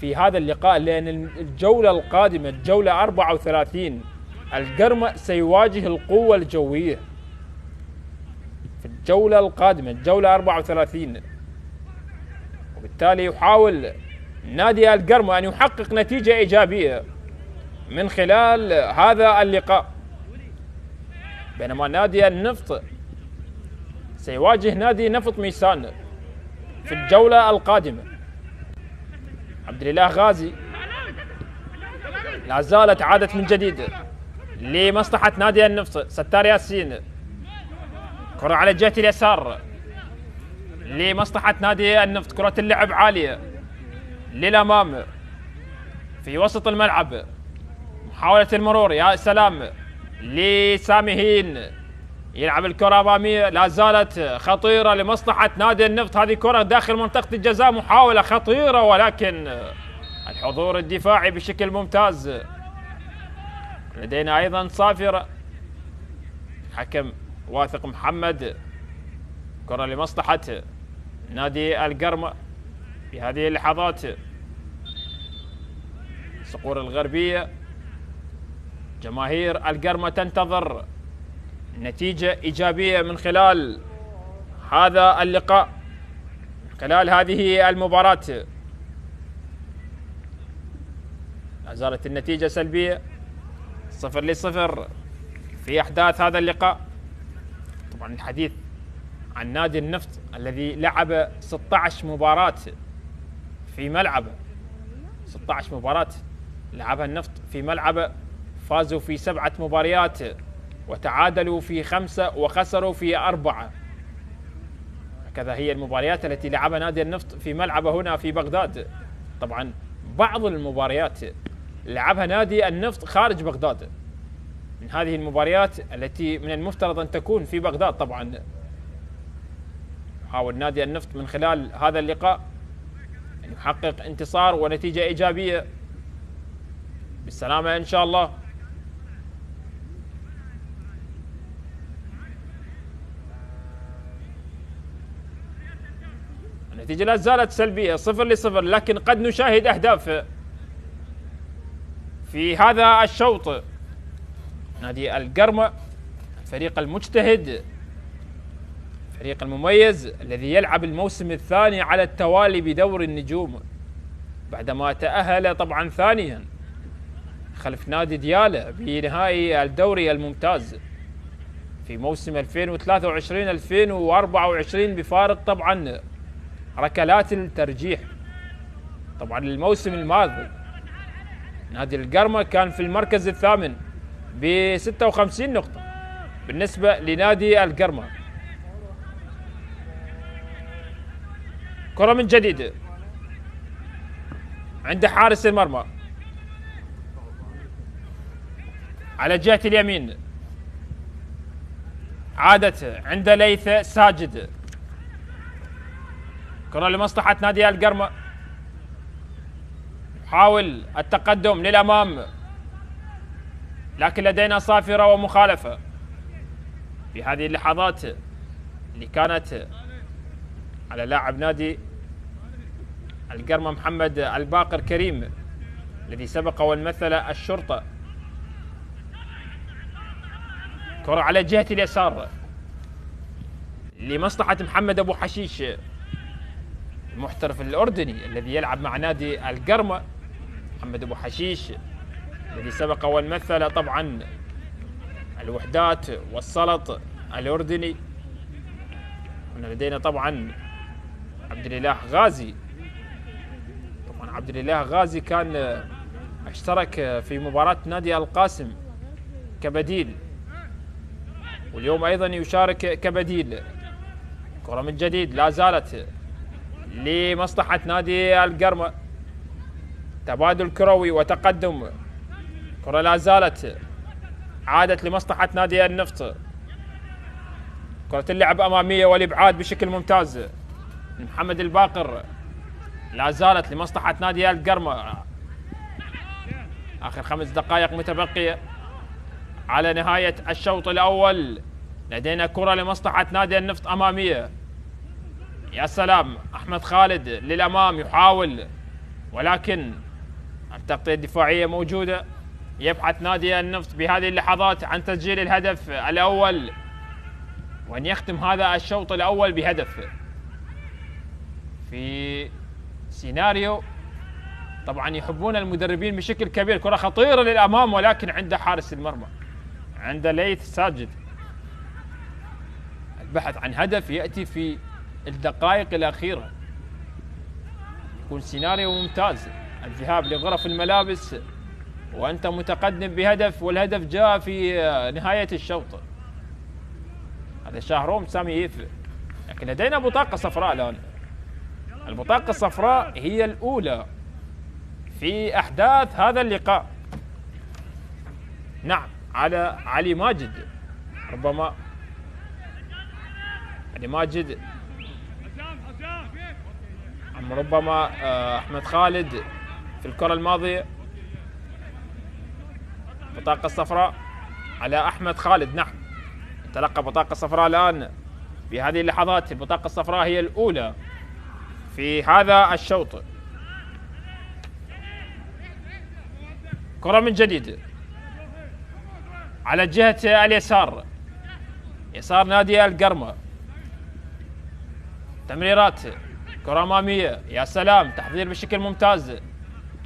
في هذا اللقاء، لأن الجولة القادمة الجولة 34 القرمة سيواجه القوة الجوية في الجولة القادمة الجولة 34، وبالتالي يحاول نادي القرمة أن يحقق نتيجة إيجابية من خلال هذا اللقاء، بينما نادي النفط سيواجه نادي نفط ميسان في الجولة القادمة. عبد الاله غازي لا زالت عادت من جديد لمصلحة نادي النفط. ستار ياسين، كرة على جهة اليسار لمصلحة نادي النفط. كرة اللعب عالية للأمام في وسط الملعب، محاولة المرور، يا سلام لسامهين، يلعب الكرة أمامية، لا زالت خطيرة لمصلحة نادي النفط. هذه كرة داخل منطقة الجزاء، محاولة خطيرة، ولكن الحضور الدفاعي بشكل ممتاز. لدينا أيضا صافرة، حكم واثق محمد. كرة لمصلحة نادي القرمة في هذه اللحظات. صقور الغربية، جماهير القرمة تنتظر نتيجة إيجابية من خلال هذا اللقاء، من خلال هذه المباراة. لا زالت النتيجة سلبية، 0-0 في أحداث هذا اللقاء. طبعا الحديث عن نادي النفط الذي لعب 16 مباراة في ملعبه، 16 مباراة لعبها النفط في ملعبه، فازوا في 7 مباريات وتعادلوا في 5 وخسروا في 4. هكذا هي المباريات التي لعبها نادي النفط في ملعبه هنا في بغداد. طبعا بعض المباريات لعبها نادي النفط خارج بغداد، من هذه المباريات التي من المفترض أن تكون في بغداد. طبعا حاول نادي النفط من خلال هذا اللقاء أن يحقق انتصار ونتيجة إيجابية بالسلامة إن شاء الله. النتيجة لا زالت سلبية، 0-0، لكن قد نشاهد أهداف في هذا الشوط. نادي القرمة الفريق المجتهد، الفريق المميز الذي يلعب الموسم الثاني على التوالي بدور النجوم، بعدما تأهل طبعا ثانيا خلف نادي ديالى بنهائي الدوري الممتاز في موسم 2023-2024 بفارق طبعا ركلات الترجيح. طبعا الموسم الماضي نادي القرمة كان في المركز الثامن ب 56 نقطة بالنسبة لنادي القرمة. كرة من جديد عند حارس المرمى على جهة اليمين، عادت عند ليث ساجد. كرة لمصلحة نادي القرمة، يحاول التقدم للأمام لكن لدينا صافرة ومخالفة في هذه اللحظات اللي كانت على لاعب نادي القرمة محمد الباقر كريم الذي سبق ومثل الشرطة. كرة على جهة اليسار لمصلحة محمد أبو حشيش المحترف الأردني الذي يلعب مع نادي القرمة. محمد أبو حشيش الذي سبق ومثل طبعا الوحدات والسلط الأردني. هنا لدينا طبعا عبد الإله غازي. طبعا عبد الإله غازي كان اشترك في مباراة نادي القاسم كبديل، واليوم أيضا يشارك كبديل. كرة من جديد لا زالت لمصلحة نادي القرمة، تبادل كروي وتقدم. كرة لا زالت عادت لمصلحة نادي النفط. كرة اللعب أمامية والإبعاد بشكل ممتاز. محمد الباقر لا زالت لمصلحة نادي القرمة. آخر 5 دقائق متبقية على نهاية الشوط الأول. لدينا كرة لمصلحة نادي النفط أمامية. يا سلام، أحمد خالد للأمام يحاول، ولكن التغطية الدفاعية موجودة. يبحث نادي النفط بهذه اللحظات عن تسجيل الهدف الأول وأن يختم هذا الشوط الأول بهدف في سيناريو طبعا يحبون المدربين بشكل كبير. كرة خطيرة للأمام ولكن عند حارس المرمى، عند ليث ساجد. البحث عن هدف يأتي في الدقائق الأخيرة، يكون سيناريو ممتاز. الذهاب لغرف الملابس وأنت متقدم بهدف، والهدف جاء في نهاية الشوط. هذا شهروم سامي يفرق، لكن لدينا بطاقة صفراء الآن. البطاقة الصفراء هي الأولى في أحداث هذا اللقاء. نعم، على علي ماجد، ربما علي ماجد، ربما أحمد خالد في الكرة الماضية. بطاقة الصفراء على أحمد خالد. نعم، تلقى بطاقة صفراء الآن في هذه اللحظات. البطاقة الصفراء هي الأولى في هذا الشوط. كرة من جديد على جهة اليسار، يسار نادي القرمة. تمريرات، كرة أمامية، يا سلام، تحضير بشكل ممتاز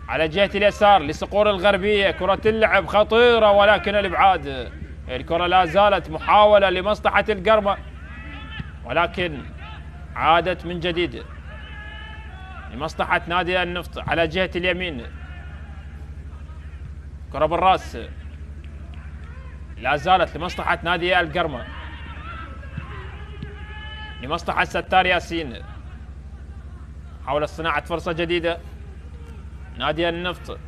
على جهة اليسار لصقور الغربية. كرة اللعب خطيرة ولكن الإبعاد. الكرة لا زالت محاولة لمصلحة القرمة ولكن عادت من جديد لمصلحة نادي النفط على جهة اليمين. كرة بالراس لا زالت لمصلحة نادي القرمة، لمصلحة ستار ياسين. حاول صناعة فرصة جديدة نادي النفط.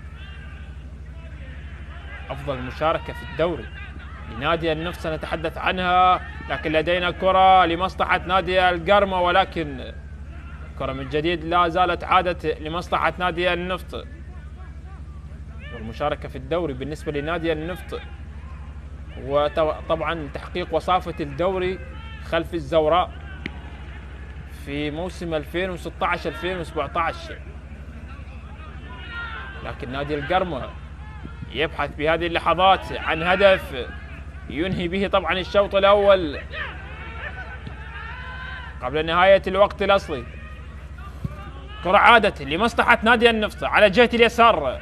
أفضل مشاركة في الدوري لنادي النفط سنتحدث عنها، لكن لدينا كرة لمصلحة نادي القرمة ولكن كرة من جديد لا زالت عادت لمصلحة نادي النفط. والمشاركة في الدوري بالنسبة لنادي النفط وطبعا تحقيق وصافة الدوري خلف الزوراء في موسم 2016-2017. لكن نادي القرمة يبحث بهذه اللحظات عن هدف ينهي به طبعا الشوط الأول قبل نهاية الوقت الأصلي. كرة عادت لمصلحة نادي النفط على جهة اليسار.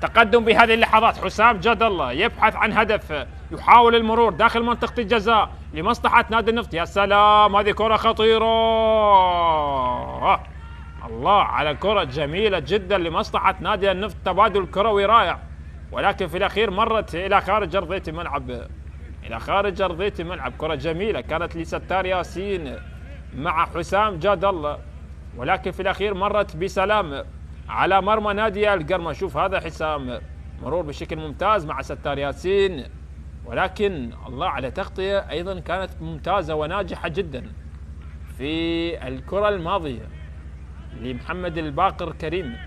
تقدم بهذه اللحظات حسام جاد الله يبحث عن هدف، يحاول المرور داخل منطقة الجزاء لمصلحة نادي النفط. يا سلام، هذه كرة خطيرة الله على كرة جميلة جدا لمصلحة نادي النفط، تبادل كروي رائع، ولكن في الأخير مرت إلى خارج أرضية الملعب، إلى خارج أرضية الملعب. كرة جميلة كانت لستار ياسين مع حسام جاد الله، ولكن في الأخير مرت بسلام على مرمى نادي القرمة. شوف هذا حسام، مرور بشكل ممتاز مع ستار ياسين، ولكن الله على تغطية أيضا كانت ممتازة وناجحة جدا في الكرة الماضية لمحمد الباقر كريم.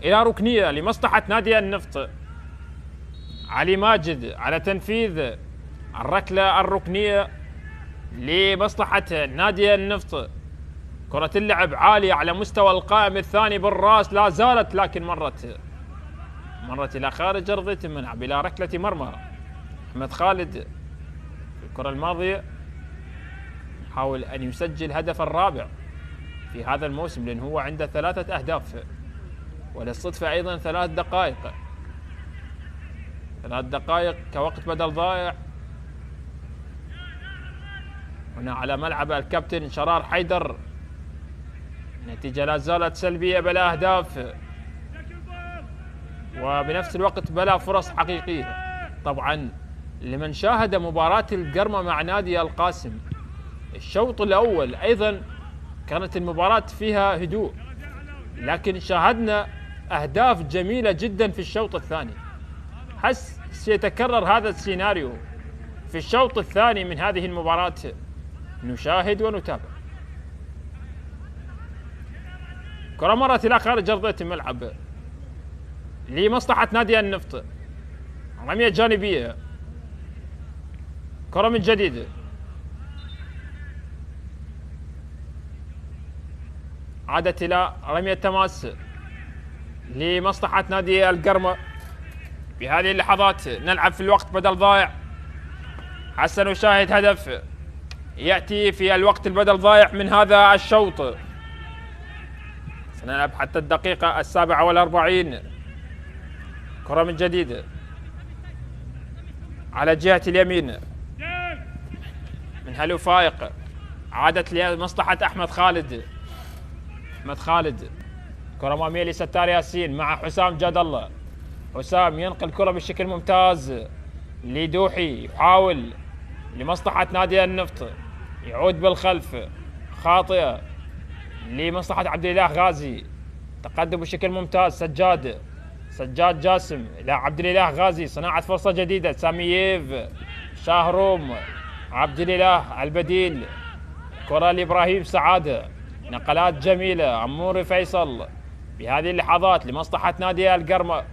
إلى ركنية لمصلحة نادي النفط، علي ماجد على تنفيذ الركلة الركنية لمصلحة نادي النفط. كرة اللعب عالية على مستوى القائم الثاني بالراس، لا زالت، لكن مرت إلى خارج أرضية الملعب إلى ركلة مرمى. أحمد خالد في الكرة الماضية حاول أن يسجل هدف الرابع في هذا الموسم، لأن هو عنده 3 أهداف، وللصدفة أيضا 3 دقائق، 3 دقائق كوقت بدل ضائع هنا على ملعب الكابتن شرار حيدر. النتيجة لا زالت سلبية بلا أهداف، وبنفس الوقت بلا فرص حقيقية. طبعا لمن شاهد مباراة القرمة مع نادي القاسم الشوط الأول أيضا كانت المباراة فيها هدوء، لكن شاهدنا أهداف جميلة جدا في الشوط الثاني. حس سيتكرر هذا السيناريو في الشوط الثاني من هذه المباراة. نشاهد ونتابع. كرة مرت إلى خارج أرضية الملعب لمصلحة نادي النفط، رمية جانبية، كرة من جديد، عادت إلى رمية تماس لمصلحة نادي القرمة. في هذه اللحظات نلعب في الوقت بدل ضائع. حسن نشاهد هدف يأتي في الوقت البدل ضائع من هذا الشوط. سنلعب حتى الدقيقة 47. كرة من جديد على جهة اليمين من هلو فايق، عادت لمصلحة أحمد خالد. أحمد خالد، كرة أمامية لستار ياسين مع حسام جاد الله. حسام ينقل كرة بشكل ممتاز لدوحي، يحاول لمصلحة نادي النفط، يعود بالخلف، خاطئة لمصلحة عبد الاله غازي. تقدم بشكل ممتاز سجاد جاسم إلى عبد الاله غازي، صناعة فرصة جديدة، سامييف، شاهروم، عبد الاله البديل، كرة لإبراهيم سعادة، نقلات جميلة، عموري فيصل. بهذه اللحظات لمصلحة نادي القرمة،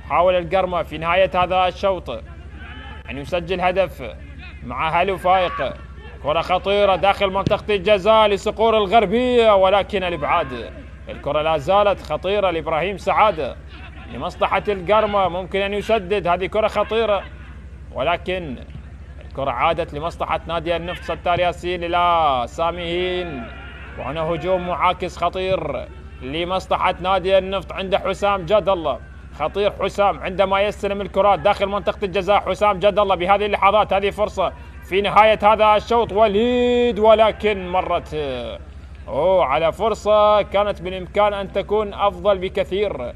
يحاول القرمة في نهاية هذا الشوط أن يسجل هدف مع هلو فايق. كرة خطيرة داخل منطقة الجزاء لصقور الغربية، ولكن الإبعاد. الكرة لا زالت خطيرة لإبراهيم سعادة لمصلحة القرمة، ممكن أن يسدد، هذه كرة خطيرة، ولكن الكرة عادت لمصلحة نادي النفط. ستار ياسين إلى سامي هين، وهنا هجوم معاكس خطير لمصلحة نادي النفط عند حسام جاد الله. خطير حسام عندما يستلم الكرات داخل منطقة الجزاء. حسام جاد الله بهذه اللحظات، هذه فرصة في نهاية هذا الشوط، وليد، ولكن مرت على فرصة كانت بالإمكان أن تكون أفضل بكثير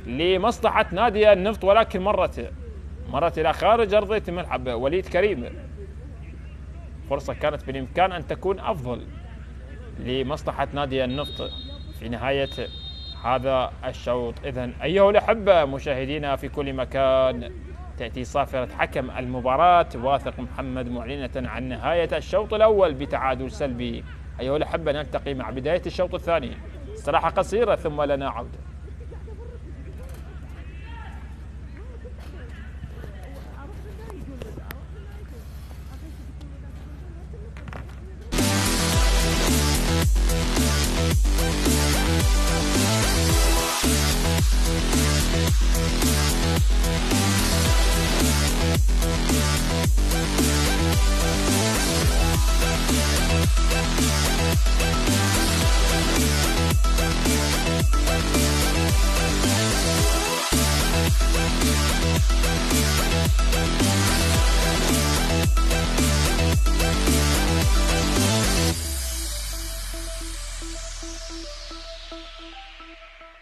لمصلحة نادي النفط، ولكن مرت إلى خارج أرضية الملعب. وليد كريم، فرصة كانت بالإمكان أن تكون أفضل لمصلحة نادي النفط في نهاية هذا الشوط. إذن أيها الأحبة مشاهدينا في كل مكان، تأتي صافرة حكم المباراة واثق محمد معلنة عن نهاية الشوط الأول بتعادل سلبي. أيها الأحبة نلتقي مع بداية الشوط الثاني، استراحة قصيرة ثم لنا عودة.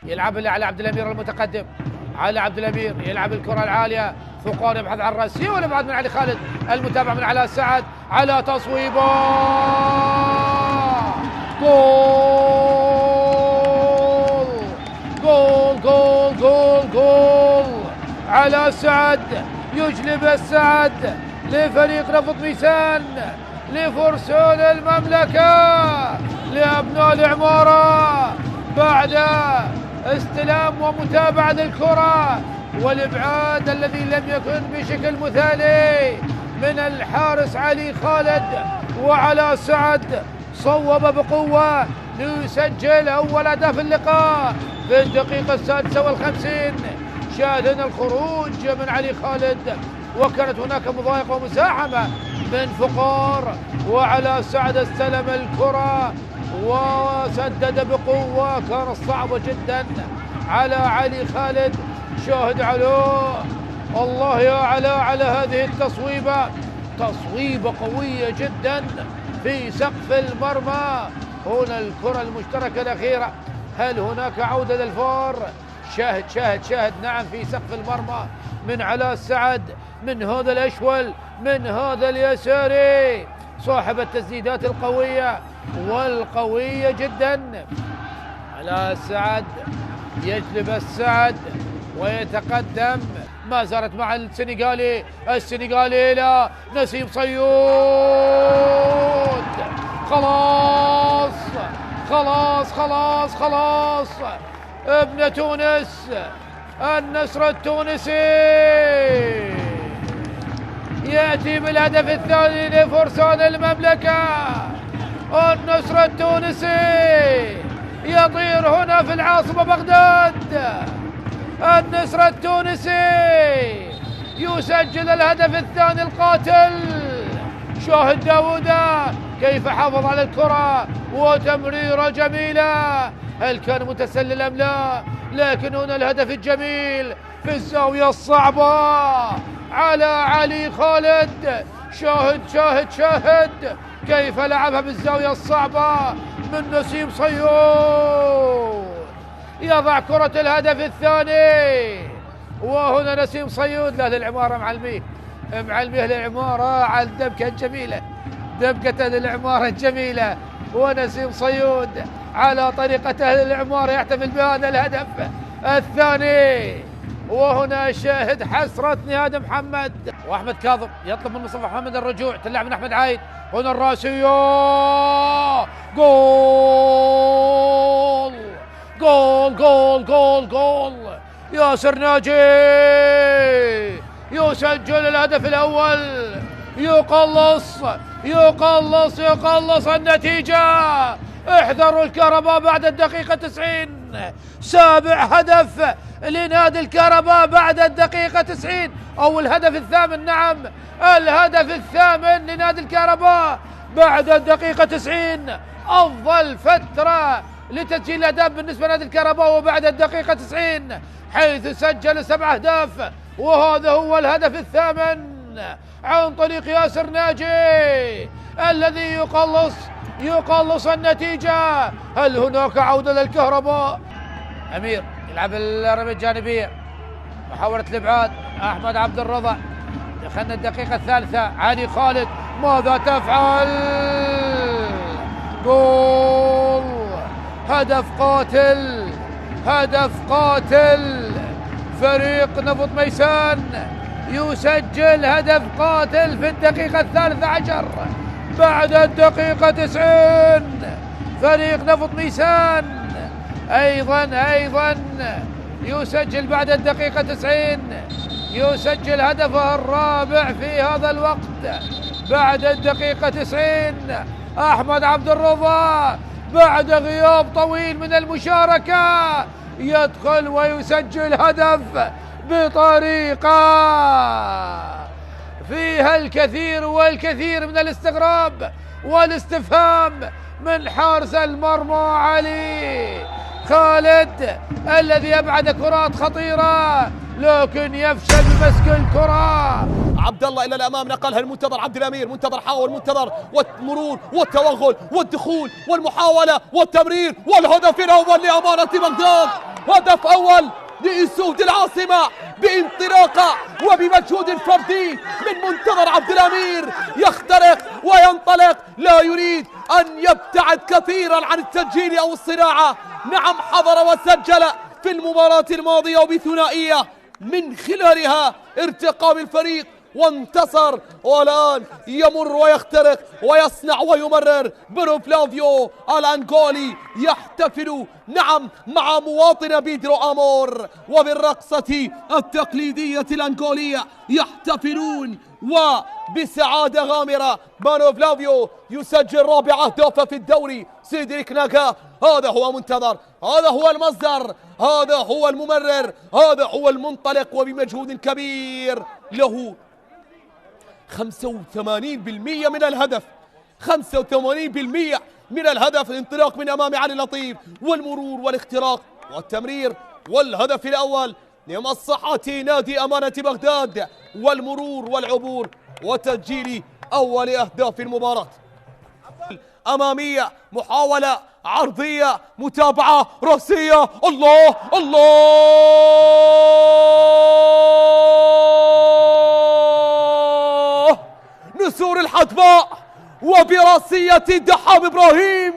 يلعب على عبد الامير المتقدم. على عبد الامير يلعب الكره العاليه، فوقان يبحث عن الراسيه والابعاد من علي خالد، المتابعه من علاء السعد على تصويبه، جول جول جول جول جول. علاء السعد يجلب السعد لفريق نفط ميسان، لفرسان المملكه، لابناء العماره، بعد استلام ومتابعة للكرة والإبعاد الذي لم يكن بشكل مثالي من الحارس علي خالد. وعلى سعد صوب بقوة ليسجل أول هدف اللقاء في الدقيقة 56. شاهدنا الخروج من علي خالد، وكانت هناك مضايقة ومزاحمة من فقار، وعلى سعد استلم الكرة وسدد بقوة، كانت صعبة جدا على علي خالد. شاهد علوه، الله يا علاء على هذه التصويبة، تصويبة قوية جدا في سقف المرمى. هنا الكرة المشتركة الأخيرة، هل هناك عودة للفار؟ شاهد شاهد شاهد، نعم، في سقف المرمى من علاء السعد، من هذا الأشول، من هذا اليساري، صاحب التسديدات القوية والقوية جدا. علاء السعد يجلب السعد ويتقدم، ما زالت مع السنغالي إلى نسيم صيود. خلاص خلاص خلاص خلاص، ابن تونس النصر التونسي يأتي بالهدف الثاني لفرسان المملكة. النصر التونسي يطير هنا في العاصمة بغداد. النصر التونسي يسجل الهدف الثاني القاتل. شاهد داوودة كيف حافظ على الكرة وتمريرة جميلة، هل كان متسلل أم لا؟ لكن هنا الهدف الجميل في الزاوية الصعبة على علي خالد. شاهد شاهد شاهد كيف لعبها بالزاوية الصعبة من نسيم صيود، يضع كرة الهدف الثاني. وهنا نسيم صيود، لا للعمارة معلميه للعمارة على الدبكة الجميلة، دبكة العمارة الجميلة. ونسيم صيود على طريقة أهل العمارة يحتفل بهذا الهدف الثاني. وهنا شاهد حسرة نهاد محمد، واحمد كاظم يطلب من مصطفى محمد الرجوع، تلعب من احمد عايد. هنا الراسية، جول جول جول جول جول. ياسر ناجي يسجل الهدف الاول، يقلص النتيجة. احذروا الكهرباء بعد الدقيقة 90، سابع هدف لنادي الكهرباء بعد الدقيقة 90، أو الهدف الثامن، نعم الهدف الثامن لنادي الكهرباء بعد الدقيقة 90. أفضل فترة لتسجيل الأهداف بالنسبة لنادي الكهرباء وبعد الدقيقة 90، حيث سجل 7 أهداف، وهذا هو الهدف الثامن عن طريق ياسر ناجي الذي يقلص النتيجة. هل هناك عودة للكهرباء؟ أمير يلعب الرمية الجانبية، محاولة الإبعاد، أحمد عبد الرضا، دخلنا الدقيقة الثالثة. علي خالد ماذا تفعل؟ جول، هدف قاتل. فريق نفط ميسان يسجل هدف قاتل في الدقيقة 13 بعد الدقيقة 90. فريق نفط ميسان أيضا يسجل بعد الدقيقة 90، يسجل هدفه الرابع في هذا الوقت بعد الدقيقة 90. أحمد عبد الرضا بعد غياب طويل من المشاركة يدخل ويسجل هدف بطريقة فيها الكثير من الاستغراب والاستفهام من حارس المرمى علي خالد الذي أبعد كرات خطيرة لكن يفشل بمسك الكرة. عبد الله الى الامام، نقلها المنتظر عبد الامير، منتظر حاول، منتظر والمرور والتوغل والدخول والمحاولة والتمرير والهدف الاول لأمانة بغداد. هدف أول لأسود العاصمة بانطلاقة وبمجهود فردي من منتظر عبد الأمير، يخترق وينطلق، لا يريد أن يبتعد كثيرا عن التسجيل أو الصناعة. نعم، حضر وسجل في المباراة الماضية وبثنائية من خلالها ارتقاء الفريق وانتصر، والآن يمر ويخترق ويصنع ويمرر. بنو فلافيو الأنغولي يحتفل نعم مع مواطن بيدرو أمور، وبالرقصة التقليدية الأنغولية يحتفلون وبسعادة غامرة. بنو فلافيو يسجل رابع أهدافه في الدوري. سيدريك ناكا هذا هو منتظر، هذا هو المصدر، هذا هو الممرر، هذا هو المنطلق، وبمجهود كبير له 85% من الهدف، 85% من الهدف. الانطلاق من أمام علي لطيف والمرور والاختراق والتمرير، والهدف الأول لمصلحة نادي أمانة بغداد، والمرور والعبور وتسجيل أول أهداف المباراة. أمامية، محاولة عرضية، متابعة رأسية، الله الله، نسور الحدباء وبراسية دحام إبراهيم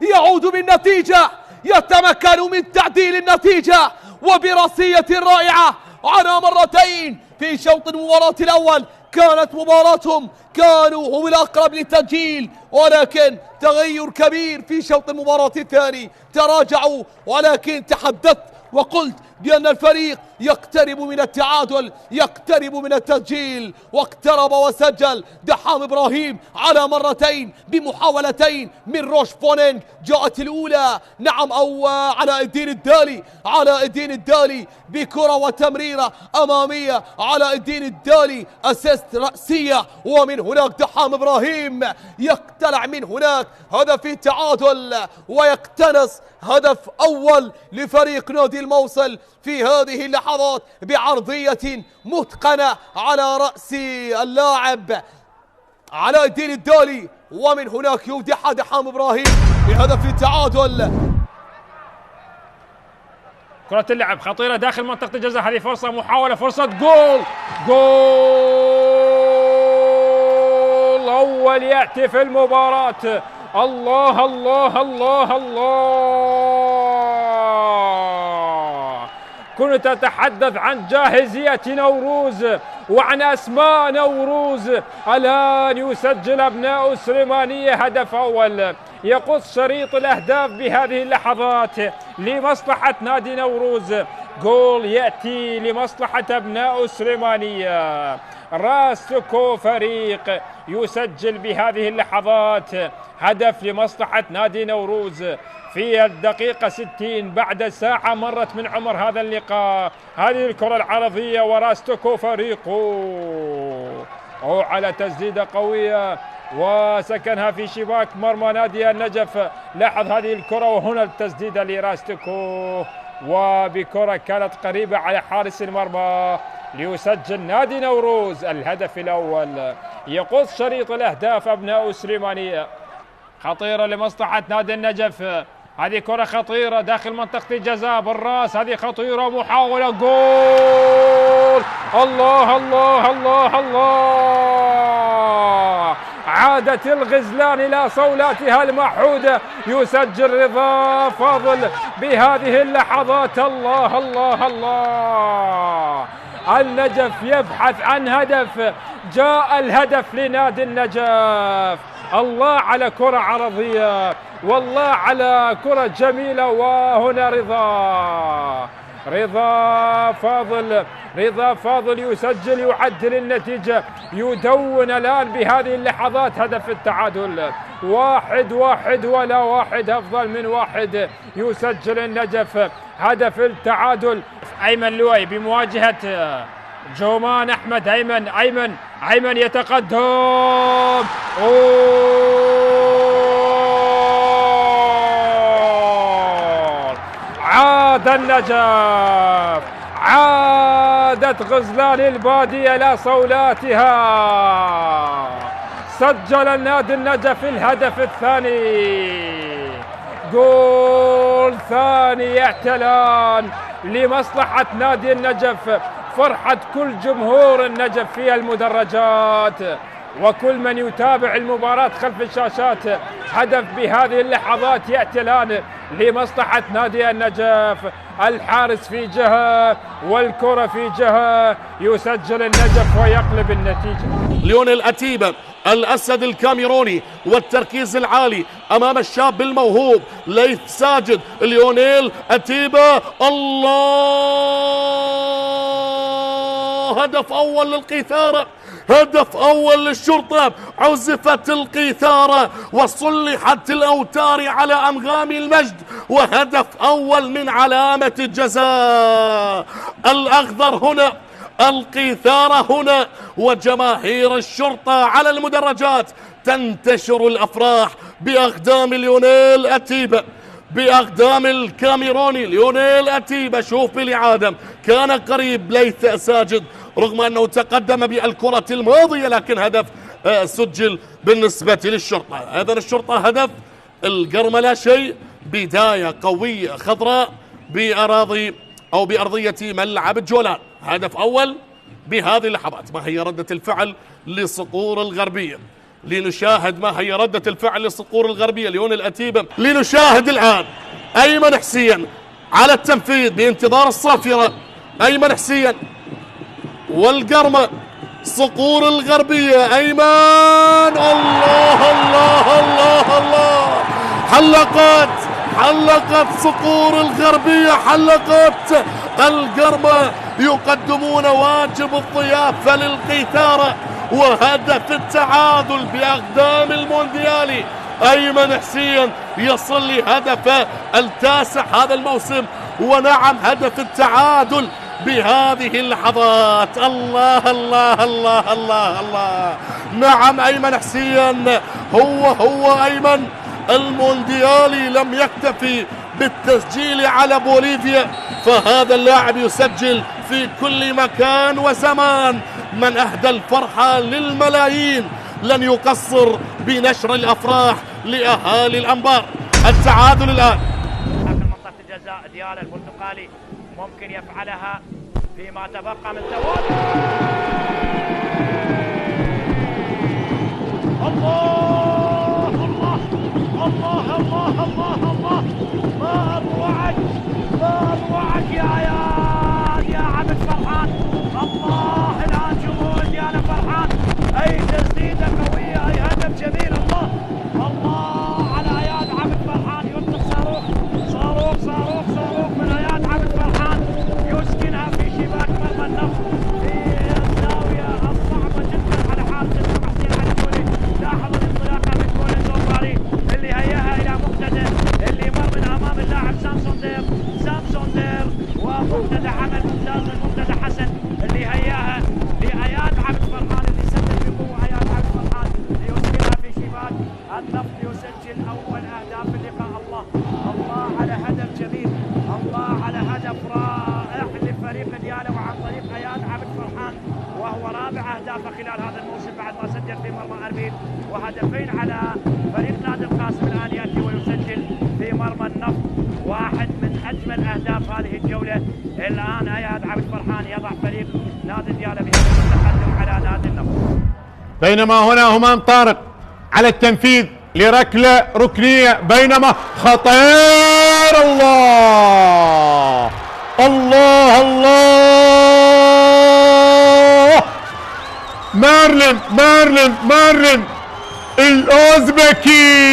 يعود بالنتيجة، يتمكن من تعديل النتيجة وبراسية رائعة على مرتين في شوط المباراة الأول. كانت مباراتهم، كانوا هم الأقرب للتسجيل، ولكن تغير كبير في شوط المباراة الثاني، تراجعوا. ولكن تحدثت وقلت بأن الفريق يقترب من التعادل، يقترب من التسجيل، واقترب وسجل دحام إبراهيم على مرتين بمحاولتين من روش بونينغ. جاءت الأولى نعم أو علاء الدين الدالي، علاء الدين الدالي بكرة وتمريرة أمامية، علاء الدين الدالي أسيست رأسية، ومن هناك دحام إبراهيم يقتلع من هناك هدف التعادل ويقتنص هدف أول لفريق نادي الموصل في هذه اللحظات بعرضية متقنة على رأس اللاعب علاء الدين الدالي، ومن هناك يودع دحام إبراهيم بهدف التعادل. كرة اللعب خطيرة داخل منطقة الجزاء، هذه فرصة، محاولة، فرصة، جول، جول أول يأتي في المباراة. الله الله الله الله، كنت أتحدث عن جاهزية نوروز وعن أسماء نوروز. الآن يسجل أبناء السليمانية هدف أول يقص شريط الأهداف بهذه اللحظات لمصلحة نادي نوروز. جول يأتي لمصلحة أبناء السليمانية. راستوكو فريق يسجل بهذه اللحظات هدف لمصلحة نادي نوروز في الدقيقة 60 بعد ساعة مرت من عمر هذا اللقاء. هذه الكرة العرضية وراستوكو فريقه على تسديدة قوية وسكنها في شباك مرمى نادي النجف. لاحظ هذه الكرة وهنا التسديدة لراستوكو، وبكرة كانت قريبة على حارس المرمى ليسجل نادي نوروز الهدف الأول. يقص شريط الأهداف أبناء السليمانية. خطيرة لمصلحة نادي النجف، هذه كرة خطيرة داخل منطقة الجزاء بالراس، هذه خطيرة، محاولة، جول، الله الله الله الله. عادت الغزلان إلى صولاتها المعهودة، يسجل رضا فاضل بهذه اللحظات. الله الله الله، النجف يبحث عن هدف، جاء الهدف لنادي النجف. الله على كرة عرضية، والله على كرة جميلة، وهنا رضا فاضل يسجل، يعدل النتيجة، يدون الآن بهذه اللحظات هدف التعادل. 1-1 ولا واحد أفضل من واحد. يسجل النجف هدف التعادل. أيمن لوي بمواجهة جومان أحمد. أيمن يتقدم، عاد النجف، عادت غزلان البادية إلى صولاتها. سجل النادي النجف الهدف الثاني، جول الثاني اعتلان لمصلحة نادي النجف. فرحة كل جمهور النجف في المدرجات وكل من يتابع المباراة خلف الشاشات. هدف بهذه اللحظات اعتلان لمصلحة نادي النجف. الحارس في جهة والكرة في جهة، يسجل النجف ويقلب النتيجة. ليونيل أتيبا الأسد الكاميروني والتركيز العالي أمام الشاب الموهوب ليث ساجد. ليونيل أتيبا، الله، هدف أول للقيثارة، هدف أول للشرطة. عزفت القيثارة وصلحت الأوتار على أنغام المجد، وهدف أول من علامة الجزاء. الأخضر هنا، القيثارة هنا، وجماهير الشرطة على المدرجات تنتشر الأفراح بأقدام ليونيل أتيبا، بأقدام الكاميروني ليونيل أتيبا. شوف بالإعادة كان قريب ليث ساجد رغم أنه تقدم بالكرة الماضية، لكن هدف سجل بالنسبة للشرطة. إذن الشرطة هدف، القرمة لا شيء. بداية قوية خضراء بأراضي أو بأرضية ملعب الجولان. هدف أول بهذه اللحظات. ما هي ردة الفعل لصقور الغربية؟ لنشاهد ما هي ردة الفعل لصقور الغربية. ليونيل أتيبا، لنشاهد الآن أيمن حسين على التنفيذ بانتظار الصافرة. أيمن حسين والقرمة، صقور الغربية، أيمن، الله الله الله الله، حلقت صقور الغربية، حلقت القرمة، يقدمون واجب الضيافة للقيثارة وهدف التعادل بأقدام المونديالي. أيمن حسين يصل لهدفه التاسع هذا الموسم، ونعم هدف التعادل بهذه اللحظات. الله الله الله الله الله، نعم أيمن حسين هو أيمن المونديالي لم يكتفي بالتسجيل على بوليفيا، فهذا اللاعب يسجل في كل مكان وزمان. من أهدى الفرحة للملايين لن يقصر بنشر الأفراح لأهالي الأنبار. التعادل الآن داخل منطقة الجزاء. ديالا البرتقالي ممكن يفعلها فيما تبقى من ثواني. الله الله الله الله الله الله، ما أروعك يا عبد فرحان. الله، الآن جمهور ديالا فرحان. أي تسديدة قوية، أي هدف جميل. الله على اياد عبد فرحان، يطلق صاروخ من اياد عبد فرحان، يسكنها في شباك مرمى النفط في الزاويه الصعبه جدا على حارس حسين علي. لاحظ الانطلاقه من كولن زوباري اللي هياها الى مقتدى، اللي مر من امام اللاعب سامسون دير ومقتدى عمل ممتاز من مقتدى حسن اللي هياها لاياد عبد فرحان، اللي سدد بقوه اياد عبد فرحان ليسكنها في شباك النفط، يسجل اول اهداف اللقاء. الله على هدف جميل، الله على هدف رائع لفريق ديالا وعن طريق اياد عبد فرحان، وهو رابع اهدافه خلال هذا الموسم بعد ما سجل في مرمى اربيل، وهدفين على فريق نادي القاسم. الان ياتي ويسجل في مرمى النفط واحد من اجمل اهداف هذه الجوله. الان اياد عبد فرحان يضع فريق نادي ديالا بهدف التقدم على نادي النفط. بينما هنا همام طارق على التنفيذ لركلة ركنية، بينما خطير. الله الله الله، مارلين الأوزبكي.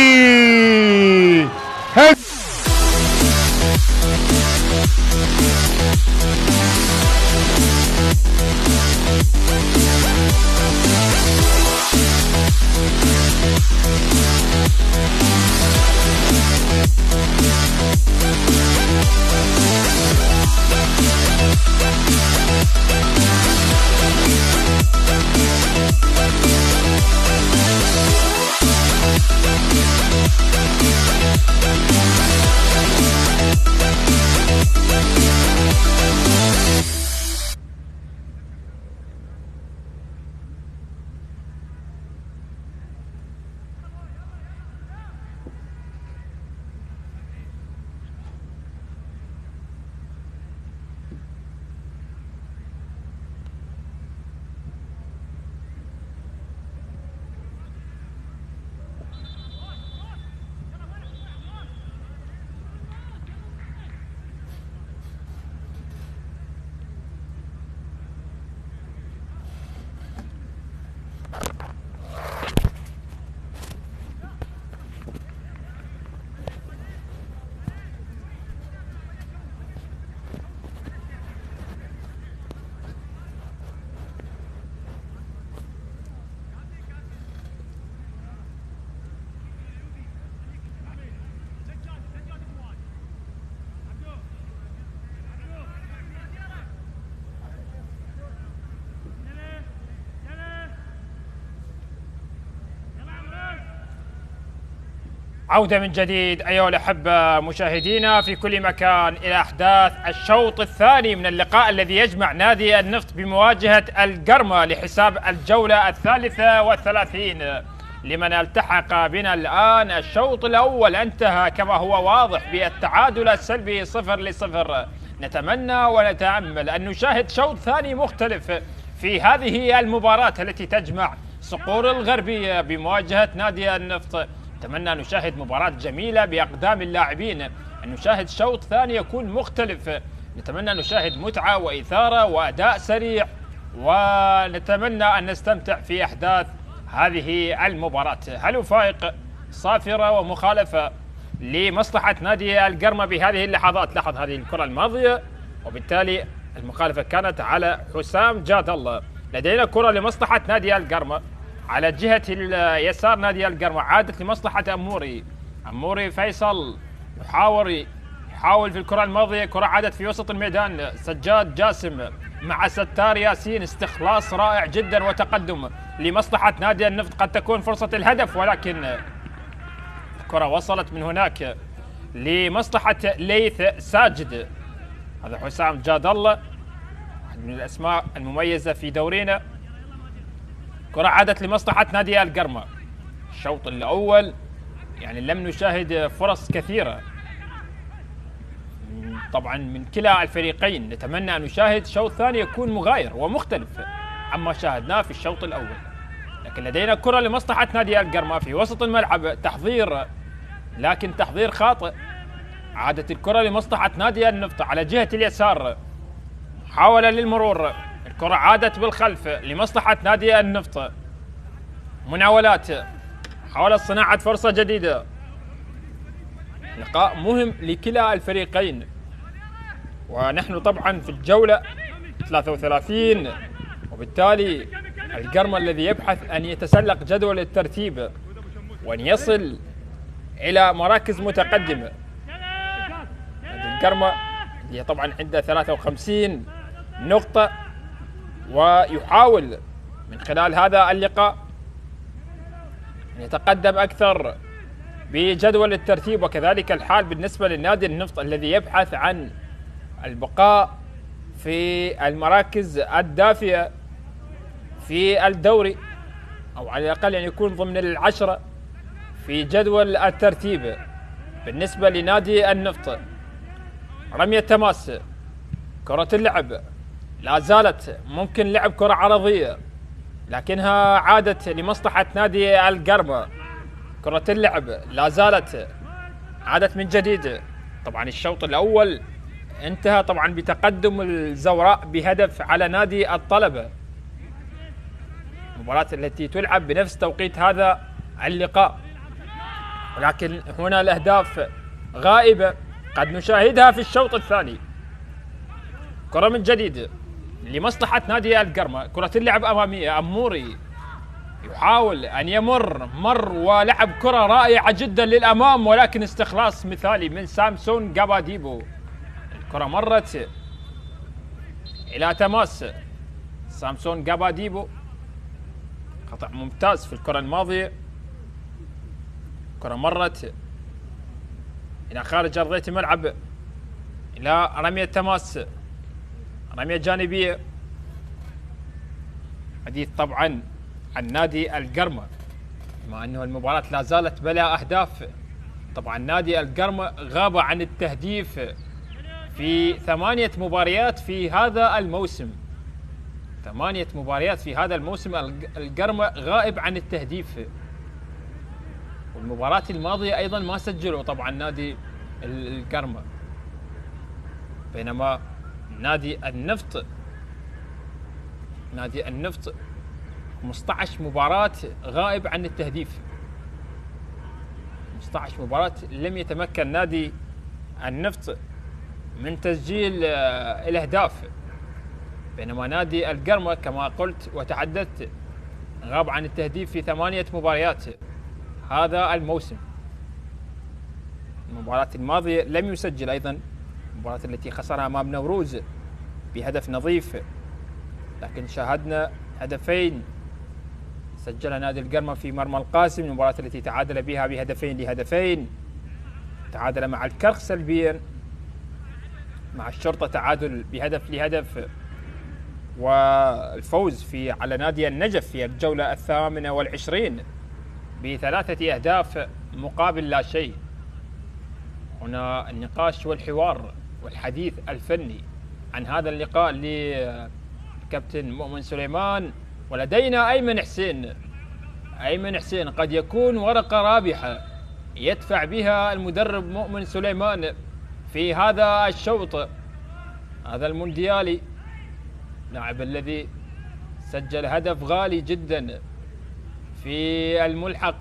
عودة من جديد أيها الأحبة مشاهدينا في كل مكان إلى أحداث الشوط الثاني من اللقاء الذي يجمع نادي النفط بمواجهة القرمة لحساب الجولة 33. لمن التحق بنا الآن، الشوط الأول انتهى كما هو واضح بالتعادل السلبي 0-0. نتمنى ونتأمل أن نشاهد شوط ثاني مختلف في هذه المباراة التي تجمع صقور الغربية بمواجهة نادي النفط. نتمنى أن نشاهد مباراة جميلة بأقدام اللاعبين، أن نشاهد شوط ثاني يكون مختلف، نتمنى أن نشاهد متعة وإثارة وأداء سريع، ونتمنى أن نستمتع في أحداث هذه المباراة. هل فائق صافرة ومخالفة لمصلحة نادي القرمة بهذه اللحظات. لاحظ هذه الكرة الماضية، وبالتالي المخالفة كانت على حسام جاد الله. لدينا كرة لمصلحة نادي القرمة على جهة اليسار. نادي القرمة عادت لمصلحة أموري فيصل يحاول في الكرة الماضية، كرة عادت في وسط الميدان. سجاد جاسم مع ستار ياسين، استخلاص رائع جدا وتقدم لمصلحة نادي النفط. قد تكون فرصة الهدف، ولكن الكرة وصلت من هناك لمصلحة ليث ساجد. هذا حسام جاد الله، واحد من الأسماء المميزة في دورينا. كرة عادت لمصلحة نادي القرمة. الشوط الأول يعني لم نشاهد فرص كثيرة طبعا من كلا الفريقين. نتمنى أن نشاهد شوط ثاني يكون مغاير ومختلف عما شاهدناه في الشوط الأول. لكن لدينا كرة لمصلحة نادي القرمة في وسط الملعب، تحضير لكن تحضير خاطئ. عادت الكرة لمصلحة نادي النفط على جهة اليسار، محاولة للمرور، الكرة عادت بالخلف لمصلحة نادي النفط. مناولات، حاولت صناعة فرصة جديدة. لقاء مهم لكلا الفريقين، ونحن طبعا في الجولة 33، وبالتالي القرمة الذي يبحث أن يتسلق جدول الترتيب وأن يصل إلى مراكز متقدمة. القرمة هي طبعا عنده 53 نقطة، ويحاول من خلال هذا اللقاء أن يتقدم أكثر بجدول الترتيب. وكذلك الحال بالنسبة للنادي النفط الذي يبحث عن البقاء في المراكز الدافئة في الدوري، أو على الأقل أن يكون ضمن العشرة في جدول الترتيب. بالنسبة لنادي النفط، رمية تماس، كرة اللعب لا زالت ممكن لعب كرة عرضية، لكنها عادت لمصلحة نادي القرمة. كرة اللعب لا زالت عادت من جديد. طبعا الشوط الأول انتهى طبعا بتقدم الزوراء بهدف على نادي الطلبة، المباراة التي تلعب بنفس توقيت هذا اللقاء، ولكن هنا الأهداف غائبة قد نشاهدها في الشوط الثاني. كرة من جديد لمصلحة نادي القرمة، كرة اللعب أمامية. أموري يحاول أن مر ولعب كرة رائعة جدا للأمام، ولكن استخلاص مثالي من سامسون قاباديبو. الكرة مرت إلى تماس سامسون قاباديبو، خطأ ممتاز في الكرة الماضية. الكرة مرت إلى خارج أرضية الملعب إلى رمية تماس، رمية جانبية. حديث طبعا عن نادي القرمة، بما أنه المباراة لا زالت بلا أهداف. طبعا نادي القرمة غاب عن التهديف في 8 مباريات في هذا الموسم. 8 مباريات في هذا الموسم القرمة غائب عن التهديف. والمباراة الماضية أيضا ما سجلوا طبعا نادي القرمة، بينما نادي النفط 15 مباراة غائب عن التهديف. 15 مباراة لم يتمكن نادي النفط من تسجيل الأهداف، بينما نادي القرمة كما قلت وتحدثت غاب عن التهديف في 8 مباريات هذا الموسم. المباراة الماضية لم يسجل أيضا، المباراة التي خسرها أمام نوروز بهدف نظيف، لكن شاهدنا هدفين سجلها نادي القرمة في مرمى القاسم، المباراة التي تعادل بها بهدفين لهدفين. تعادل مع الكرخ سلبيا، مع الشرطة تعادل بهدف لهدف، والفوز على نادي النجف في الجولة 28 ب3 أهداف مقابل لا شيء. هنا النقاش والحوار والحديث الفني عن هذا اللقاء لكابتن مؤمن سليمان، ولدينا أيمن حسين. أيمن حسين قد يكون ورقة رابحة يدفع بها المدرب مؤمن سليمان في هذا الشوط، هذا المونديالي. لاعب الذي سجل هدف غالي جدا في الملحق،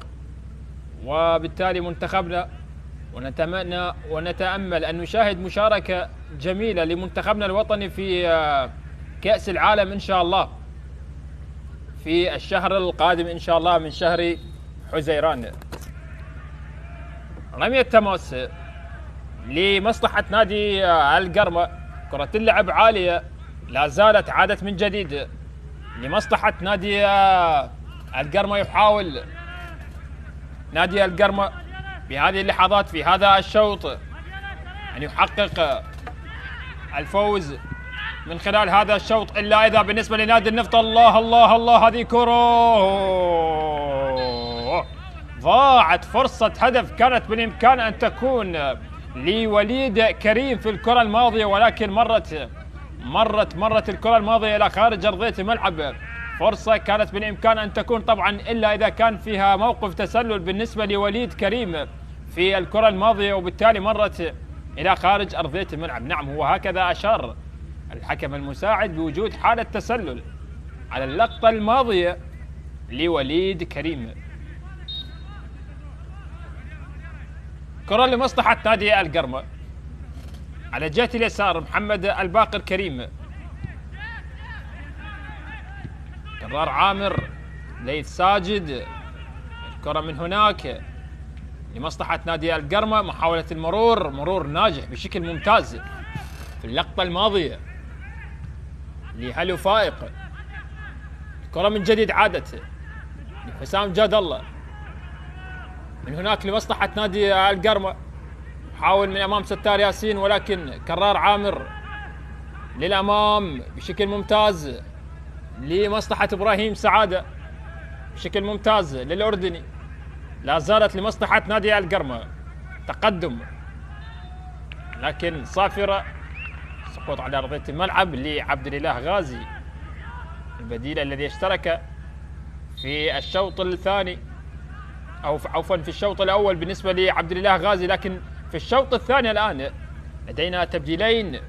وبالتالي منتخبنا ونتمنى ونتأمل أن نشاهد مشاركة جميلة لمنتخبنا الوطني في كأس العالم إن شاء الله في الشهر القادم إن شاء الله من شهر حزيران. رمية تماس لمصلحة نادي القرمة، كرة اللعب عالية لا زالت، عادت من جديد لمصلحة نادي القرمة. يحاول نادي القرمة بهذه اللحظات في هذا الشوط أن يحقق الفوز من خلال هذا الشوط، إلا إذا بالنسبة لنادي النفط الله الله الله، هذه كرة ضاعت، فرصة هدف كانت بالإمكان أن تكون لوليد كريم في الكرة الماضية، ولكن مرت الكرة الماضية إلى خارج أرضية الملعب. فرصة كانت بالإمكان أن تكون طبعا، إلا إذا كان فيها موقف تسلل بالنسبة لوليد كريم في الكرة الماضية، وبالتالي مرت إلى خارج أرضية الملعب. نعم، هو هكذا أشار الحكم المساعد بوجود حالة تسلل على اللقطة الماضية لوليد كريم. كرة لمصلحة نادي القرمة على جهة اليسار، محمد الباقر كريم، كرار عامر، ليث ساجد. الكرة من هناك لمصلحة نادي القرمة، محاولة المرور، مرور ناجح بشكل ممتاز في اللقطة الماضية لهلو فائق. الكرة من جديد عادت لحسام جاد الله، من هناك لمصلحة نادي القرمة، حاول من أمام ستار ياسين، ولكن كرار عامر للأمام بشكل ممتاز لمصلحة إبراهيم سعادة، بشكل ممتاز للأردني. لا زالت لمصلحة نادي القرمة تقدم، لكن صافرة، سقوط على أرضية الملعب لعبد الإله غازي البديل الذي اشترك في الشوط الثاني، أو عفوا في الشوط الأول بالنسبة لعبد الإله غازي، لكن في الشوط الثاني الآن لدينا تبديلين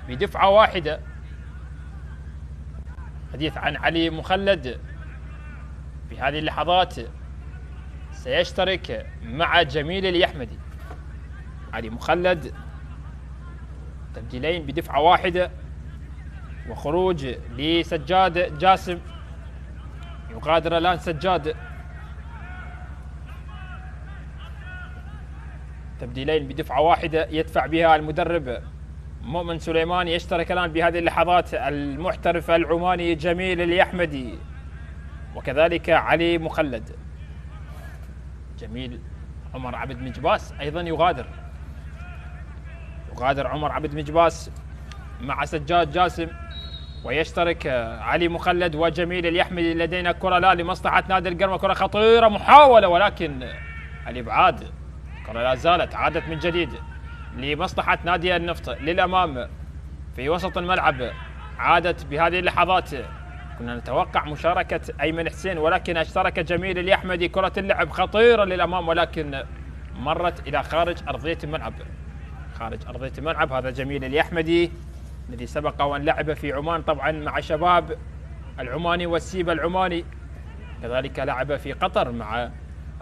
بدفعة واحدة. حديث عن علي مخلد في هذه اللحظات، سيشترك مع جميل اليحمدي. علي مخلد، تبديلين بدفعة واحدة، وخروج لسجاد جاسم. يغادر الآن سجاد، تبديلين بدفعة واحدة يدفع بها المدرب مؤمن سليمان. يشترك الآن بهذه اللحظات المحترف العماني جميل اليحمدي، وكذلك علي مخلد. جميل عمر عبد مجباس أيضا يغادر عمر عبد مجباس مع سجاد جاسم، ويشترك علي مخلد وجميل اليحمدي. لدينا كرة لا لمصلحة نادي القرمة، كرة خطيرة، محاولة ولكن الإبعاد. كرة لا زالت، عادت من جديد لمصلحة نادي النفط للأمام في وسط الملعب. عادت بهذه اللحظات، كنا نتوقع مشاركة أيمن حسين، ولكن اشترك جميل اليحمدي. كرة اللعب خطيرة للأمام، ولكن مرت إلى خارج أرضية الملعب. هذا جميل اليحمدي الذي سبق وأن لعب في عمان طبعا مع شباب العماني والسيب العماني، كذلك لعب في قطر مع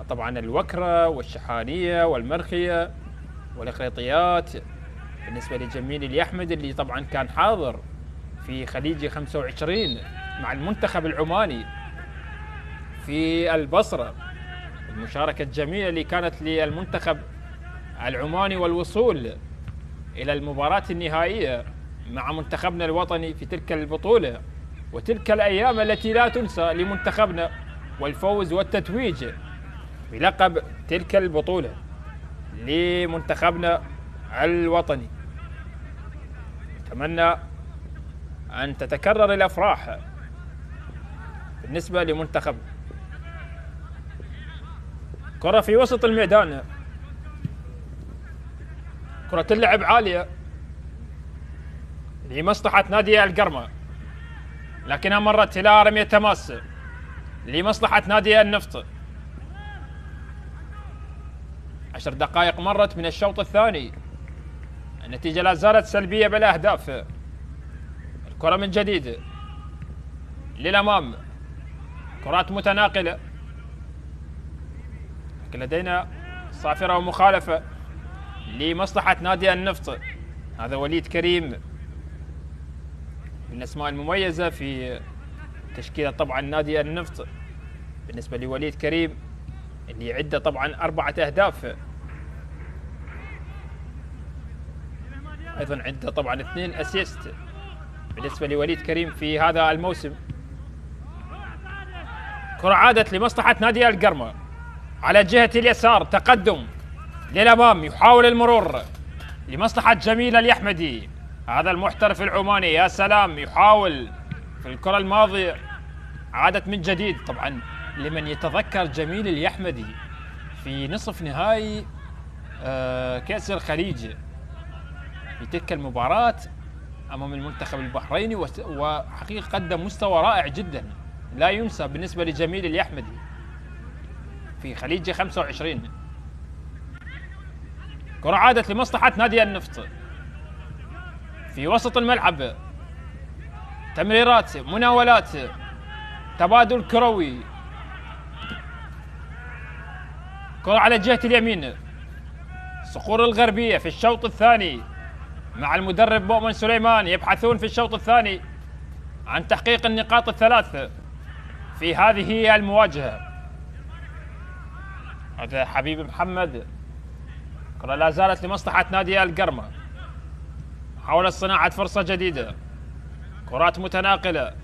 طبعا الوكرة والشحانية والمرخية والإقريطيات. بالنسبة لجميل اليحمدي اللي طبعا كان حاضر في خليجي 25 مع المنتخب العماني في البصرة، المشاركة الجميلة اللي كانت للمنتخب العماني والوصول إلى المباراة النهائية مع منتخبنا الوطني في تلك البطولة، وتلك الأيام التي لا تنسى لمنتخبنا والفوز والتتويج بلقب تلك البطولة لمنتخبنا الوطني. أتمنى أن تتكرر الأفراح بالنسبة لمنتخبنا. كرة في وسط الميدان، كرة اللعب عالية لمصلحة نادي القرمة، لكنها مرت إلى رمية تماس لمصلحة نادي النفط. 10 دقائق مرت من الشوط الثاني، النتيجة لا زالت سلبية بالأهداف. الكرة من جديد للأمام، كرات متناقلة، لكن لدينا صافرة ومخالفة لمصلحة نادي النفط. هذا وليد كريم من الأسماء المميزة في تشكيلة طبعا نادي النفط. بالنسبة لوليد كريم اللي عنده طبعا 4 أهداف، أيضا عنده طبعا 2 أسيست بالنسبة لوليد كريم في هذا الموسم. كرة عادت لمصلحة نادي القرمة على جهة اليسار، تقدم للأمام، يحاول المرور لمصلحة جميل اليحمدي، هذا المحترف العماني. يا سلام، يحاول في الكرة الماضية، عادت من جديد. طبعا لمن يتذكر جميل اليحمدي في نصف نهائي كأس الخليج في تلك المباراة أمام المنتخب البحريني، وحقيقة قدم مستوى رائع جدا لا ينسى بالنسبة لجميل اليحمدي في خليج 25. كرة عادت لمصلحة نادي النفط في وسط الملعب، تمريرات، مناولات، تبادل كروي. كرة على جهة اليمين، صقور الغربية في الشوط الثاني مع المدرب مؤمن سليمان يبحثون في الشوط الثاني عن تحقيق النقاط الثلاث في هذه المواجهة. هذا حبيب محمد، كرة لا زالت لمصلحة نادي القرمة، حاول صناعة فرصة جديدة، كرات متناقلة،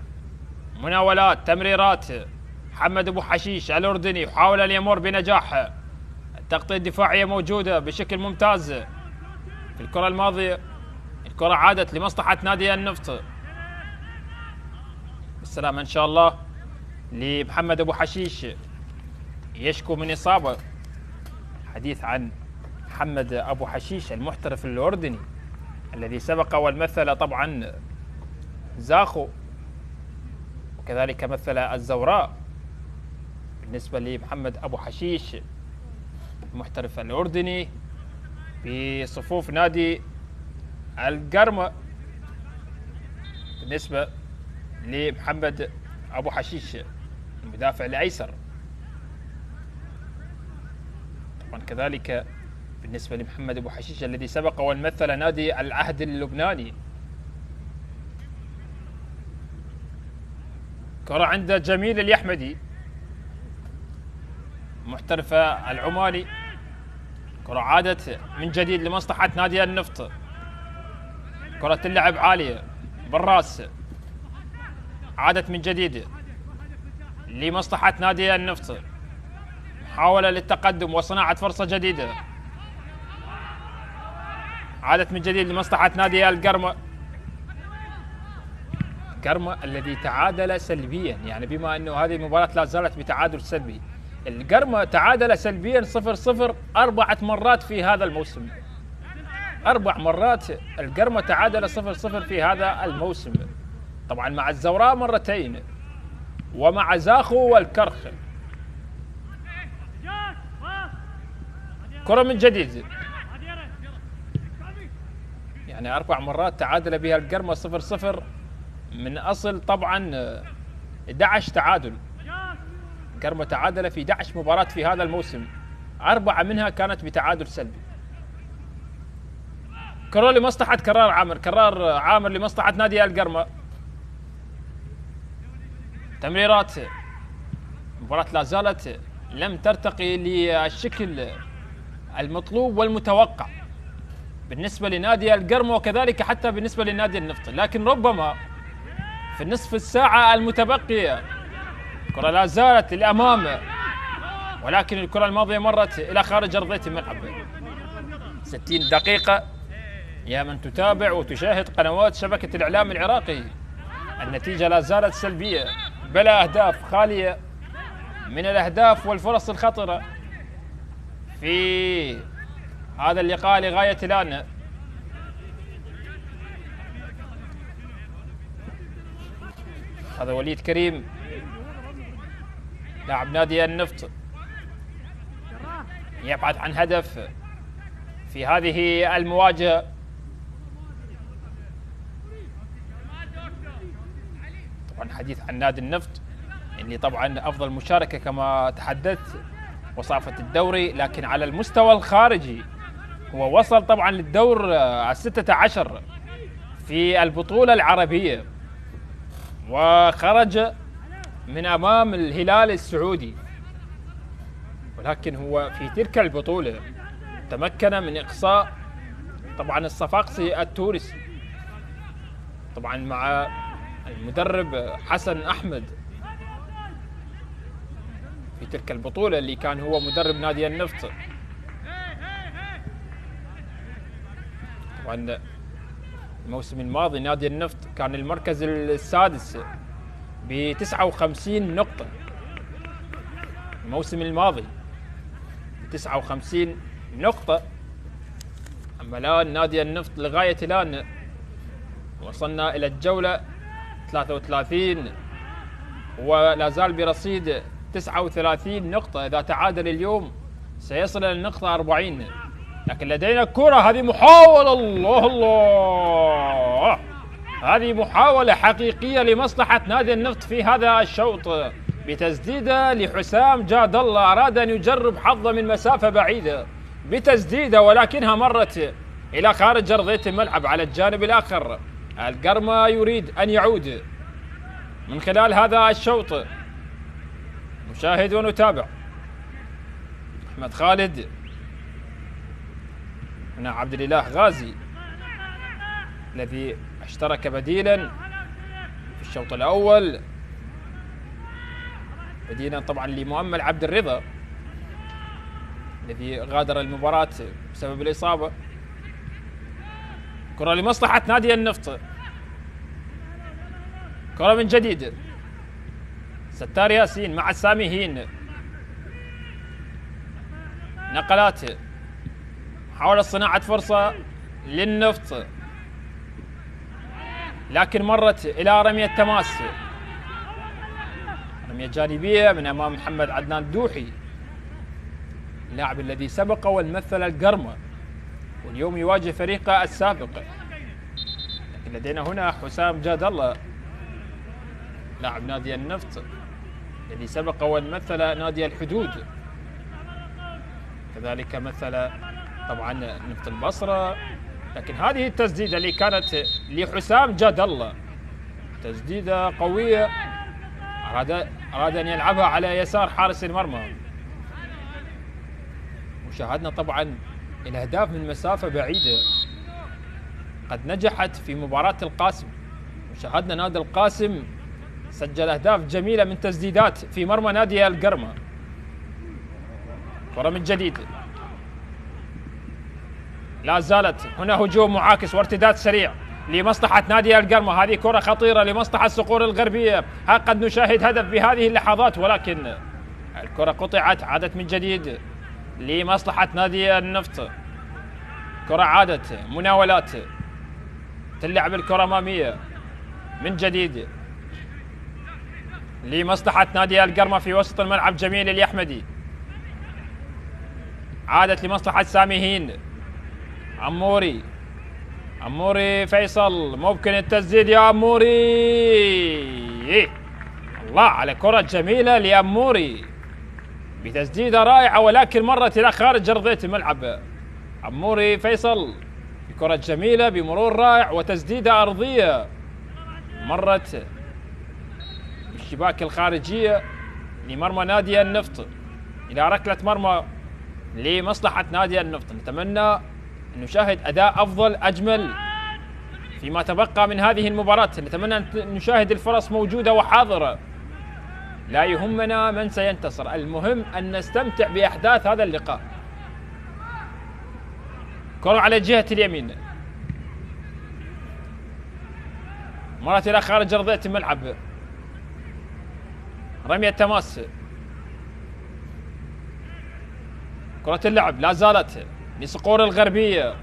مناولات، تمريرات. محمد أبو حشيش الأردني يحاول أن يمر بنجاح، التغطية الدفاعية موجودة بشكل ممتاز في الكرة الماضية. الكرة عادت لمصلحة نادي النفط، بالسلامة إن شاء الله لمحمد أبو حشيش، يشكو من إصابة. حديث عن محمد أبو حشيش المحترف الأردني الذي سبق والمثل طبعا زاخو، وكذلك مثل الزوراء. بالنسبة لمحمد أبو حشيش المحترف الأردني في صفوف نادي القرمة، بالنسبة لمحمد أبو حشيش المدافع الأيسر. طبعا كذلك بالنسبة لمحمد أبو حشيش الذي سبق والمثل نادي العهد اللبناني. كرة عند جميل اليحمدي محترف العماني، كرة عادت من جديد لمصلحة نادي النفط، كرة اللعب عالية بالراس، عادت من جديد لمصلحة نادي النفط، محاولة للتقدم وصناعة فرصة جديدة، عادت من جديد لمصلحة نادي القرمة. القرمة الذي تعادل سلبيا، يعني بما أنه هذه المباراة لا زالت بتعادل سلبي. القرمة تعادل سلبيا 0-0 4 مرات في هذا الموسم، 4 مرات القرمة تعادل 0-0 في هذا الموسم، طبعا مع الزوراء مرتين ومع زاخو والكرخ. كرة من جديد، يعني 4 مرات تعادل بها القرمة 0-0 من أصل طبعا 11 تعادل. القرمة تعادل في 11 مباراة في هذا الموسم، 4 منها كانت بتعادل سلبي. كرة لمصلحة كرار عامر لمصلحة نادي القرمة، تمريرات. المباراة لا زالت لم ترتقي للشكل المطلوب والمتوقع بالنسبة لنادي القرمة وكذلك حتى بالنسبة لنادي النفط، لكن ربما في النصف الساعة المتبقية الكرة لا زالت للأمام، ولكن الكرة الماضية مرت إلى خارج أرضية الملعب. 60 دقيقة يا من تتابع وتشاهد قنوات شبكة الإعلام العراقي. النتيجة لا زالت سلبية، بلا أهداف، خالية من الأهداف والفرص الخطرة في هذا اللقاء لغاية الآن. هذا وليد كريم لاعب نادي النفط يبحث عن هدف في هذه المواجهة. طبعا حديث عن نادي النفط اللي طبعا أفضل مشاركة كما تحدثت وصافة الدوري، لكن على المستوى الخارجي هو وصل طبعا للدور 16 في البطولة العربية، وخرج من أمام الهلال السعودي، ولكن هو في تلك البطولة تمكن من إقصاء طبعا الصفاقسي التونسي، طبعا مع المدرب حسن أحمد في تلك البطولة اللي كان هو مدرب نادي النفط. طبعا الموسم الماضي نادي النفط كان المركز السادس ب 59 نقطة، الموسم الماضي 59 نقطة. أما الآن نادي النفط لغاية الآن وصلنا إلى الجولة 33 ولا زال برصيد 39 نقطة. إذا تعادل اليوم سيصل إلى النقطة 40. لكن لدينا كرة، هذه محاولة، الله، هذه محاولة حقيقية لمصلحة نادي النفط في هذا الشوط، بتسديدة لحسام جاد الله، أراد أن يجرب حظه من مسافة بعيدة بتسديدة، ولكنها مرت إلى خارج أرضية الملعب. على الجانب الآخر القرمة يريد أن يعود من خلال هذا الشوط. نشاهد ونتابع أحمد خالد، هنا عبد الإله غازي الذي اشترك بديلا في الشوط الأول، بديلا طبعا لمؤمل عبد الرضا الذي غادر المباراة بسبب الإصابة. كرة لمصلحة نادي النفط، كرة من جديد، ستار ياسين مع الساميين، نقلات، حاول صناعة فرصة للنفط لكن مرت إلى رمية تماس، رمية جانبية من أمام محمد عدنان الدوحي، اللاعب الذي سبق والمثل القرمة واليوم يواجه فريقه السابق. لكن لدينا هنا حسام جاد الله لاعب نادي النفط الذي سبق والمثل نادي الحدود، كذلك مثل طبعا نفط البصرة. لكن هذه التسديدة اللي كانت لحسام جاد الله تسديدة قوية، أراد أن يلعبها على يسار حارس المرمى. وشاهدنا طبعا الأهداف من مسافة بعيدة قد نجحت في مباراة القاسم، وشاهدنا نادي القاسم سجل أهداف جميلة من تسديدات في مرمى نادي القرمة. كرة من جديد، لا زالت هنا هجوم معاكس وارتداد سريع لمصلحة نادي القرمة. هذه كرة خطيرة لمصلحة الصقور الغربية، قد نشاهد هدف بهذه اللحظات، ولكن الكرة قطعت، عادت من جديد لمصلحة نادي النفط. كرة عادت، مناولات، تلعب الكرة أمامية من جديد لمصلحة نادي القرمة في وسط الملعب. جميل اليحمدي، عادت لمصلحة ساميين، عموري فيصل، ممكن التسديد يا عموري، الله على كرة جميلة لعموري بتسديدة رائعة، ولكن مرت إلى خارج أرضية الملعب. عموري فيصل بكرة جميلة بمرور رائع وتسديدة أرضية مرت بالشباك الخارجية لمرمى نادي النفط إلى ركلة مرمى لمصلحة نادي النفط. نتمنى أن نشاهد أداء أفضل أجمل فيما تبقى من هذه المباراة، نتمنى أن نشاهد الفرص موجودة وحاضرة لا يهمنا من سينتصر، المهم أن نستمتع بأحداث هذا اللقاء. كرة على جهة اليمين، مرت إلى خارج أرضية الملعب، رمية تماس، كرة اللعب لا زالت لصقور الغربية.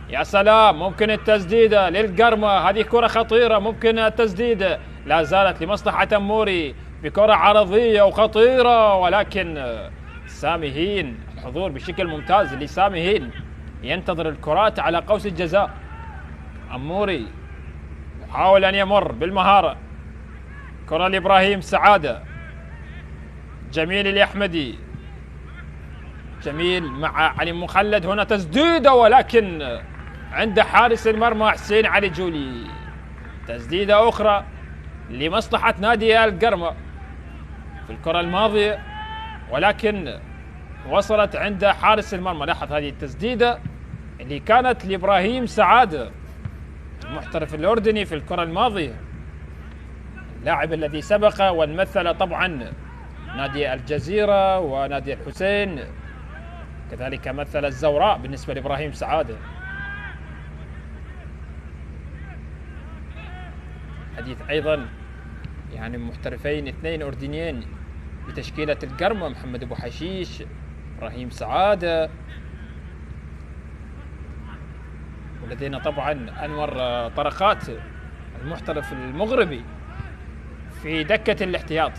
يا سلام، ممكن التسديدة للقرمة، هذه كرة خطيرة، ممكن التسديدة، لا زالت لمصلحة أموري بكرة عرضية وخطيرة، ولكن سامي هين الحضور بشكل ممتاز لسامي هين ينتظر الكرات على قوس الجزاء. أموري يحاول أن يمر بالمهارة، كرة لإبراهيم سعادة، جميل الأحمدي، جميل مع علي مخلد، هنا تسديدة ولكن عند حارس المرمى حسين علي جولي. تسديدة أخرى لمصلحة نادي القرمة في الكرة الماضية، ولكن وصلت عند حارس المرمى. لاحظ هذه التسديدة اللي كانت لإبراهيم سعادة المحترف الأردني في الكرة الماضية، اللاعب الذي سبق ومثل طبعا نادي الجزيرة ونادي الحسين، كذلك مثل الزوراء بالنسبة لإبراهيم سعادة. حديث أيضا يعني محترفين اثنين أردنيين بتشكيلة القرمة، محمد أبو حشيش، إبراهيم سعادة، ولدينا طبعا أنور طرقات المحترف المغربي في دكة الاحتياط.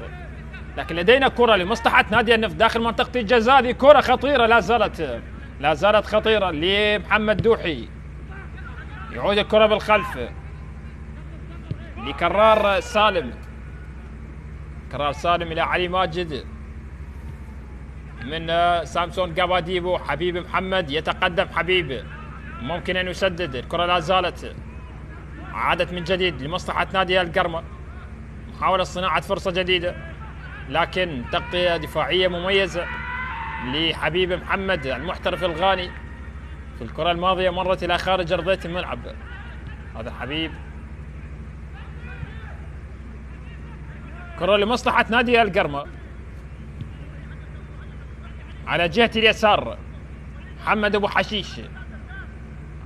لكن لدينا كرة لمصلحة نادي النفط داخل منطقة الجزاء، هذه كرة خطيرة لا زالت خطيرة لمحمد دوحي، يعود الكرة بالخلف لكرار سالم، كرار سالم إلى علي ماجد، من سامسون قباديبو، حبيب محمد، يتقدم حبيب، ممكن أن يسدد، الكرة لا زالت، عادت من جديد لمصلحة نادي القرمة، محاولة صناعة فرصة جديدة، لكن تغطية دفاعية مميزة لحبيب محمد المحترف الغاني. في الكرة الماضية مرت إلى خارج أرضية الملعب، هذا حبيب، كرة لمصلحة نادي القرمة على جهة اليسار، محمد أبو حشيش،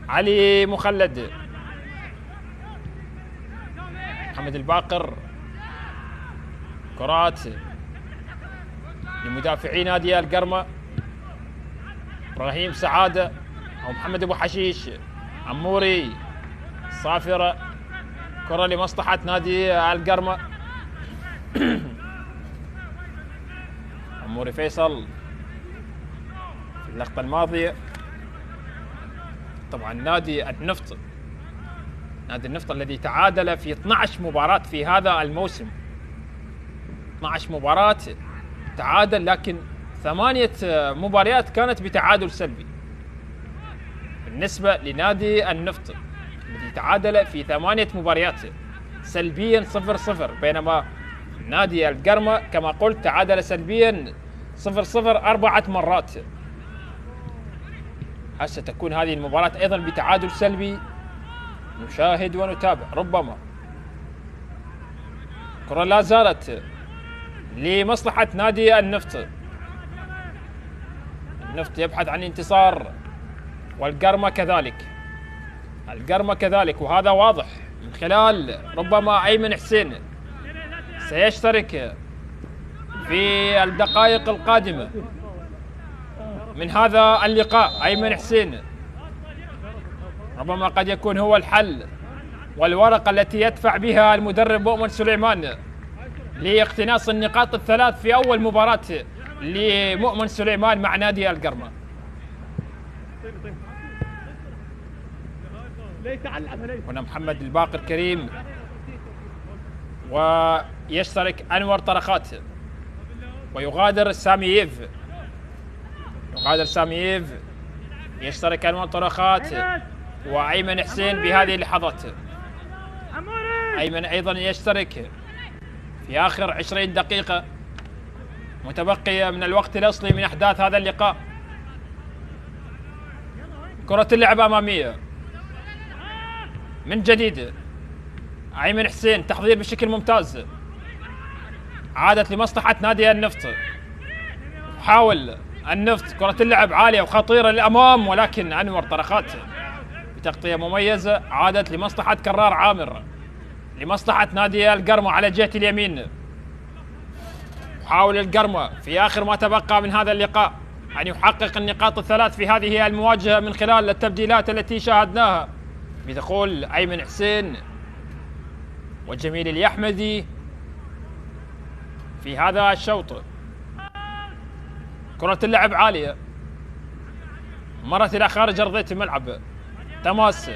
علي مخلد، محمد الباقر، كرات لمدافعي نادي القرمة، إبراهيم سعادة أو محمد أبو حشيش، أموري، صافرة، كرة لمصلحة نادي القرمة، أموري فيصل في اللقطة الماضية. طبعا نادي النفط الذي تعادل في 12 مباراة في هذا الموسم، 12 مباراة تعادل، لكن 8 مباريات كانت بتعادل سلبي. بالنسبة لنادي النفط الذي تعادل في 8 مباريات سلبيا 0-0، بينما نادي القرمة كما قلت تعادل سلبيا 0-0 4 مرات. هل ستكون هذه المباراة أيضا بتعادل سلبي؟ نشاهد ونتابع ربما. كرة لا زالت لمصلحة نادي النفط، النفط يبحث عن انتصار والقرمة كذلك، وهذا واضح من خلال ربما أيمن حسين سيشترك في الدقائق القادمة من هذا اللقاء. أيمن حسين ربما قد يكون هو الحل والورقة التي يدفع بها المدرب مؤمن سليمان لاقتناص النقاط الثلاث في أول مباراة لمؤمن سليمان مع نادي القرمة. هنا محمد الباقر كريم، ويشترك أنور طرقات، ويغادر سامييف، يشترك أنور طرقات وأيمن حسين بهذه اللحظات. أيمن أيضا يشترك في آخر 20 دقيقة متبقية من الوقت الأصلي من أحداث هذا اللقاء. كرة اللعب أمامية من جديد، أيمن حسين تحضير بشكل ممتاز، عادت لمصلحة نادي النفط. حاول النفط كرة اللعب عالية وخطيرة للأمام، ولكن أنور طرقات بتغطية مميزة. عادت لمصلحة كرار عامر، لمصلحة نادي القرمة على جهة اليمين. حاول القرمة في آخر ما تبقى من هذا اللقاء أن يحقق النقاط الثلاث في هذه المواجهة من خلال التبديلات التي شاهدناها بدخول أيمن حسين وجميل اليحمدي في هذا الشوط. كرة اللعب عالية، مرت إلى خارج أرضية الملعب. تماس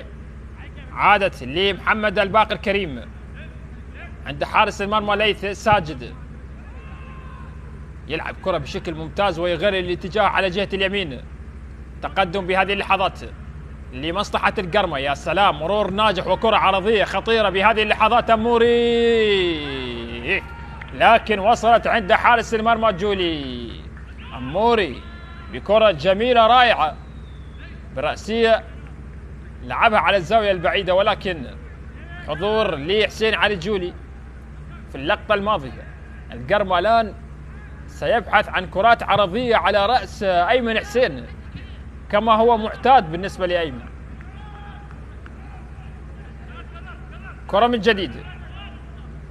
عادت لمحمد الباقر كريم عند حارس المرمى ليث ساجد. يلعب كرة بشكل ممتاز ويغير الاتجاه على جهة اليمين. تقدم بهذه اللحظات لمصلحة القرمة. يا سلام، مرور ناجح وكرة عرضية خطيرة بهذه اللحظات. أموري، لكن وصلت عند حارس المرمى جولي. أموري بكرة جميلة رائعة برأسية لعبها على الزاوية البعيدة، ولكن حضور لحسين علي جولي في اللقطة الماضية. القرمة الآن سيبحث عن كرات عرضية على رأس أيمن حسين كما هو معتاد بالنسبة لأيمن. كرة من جديد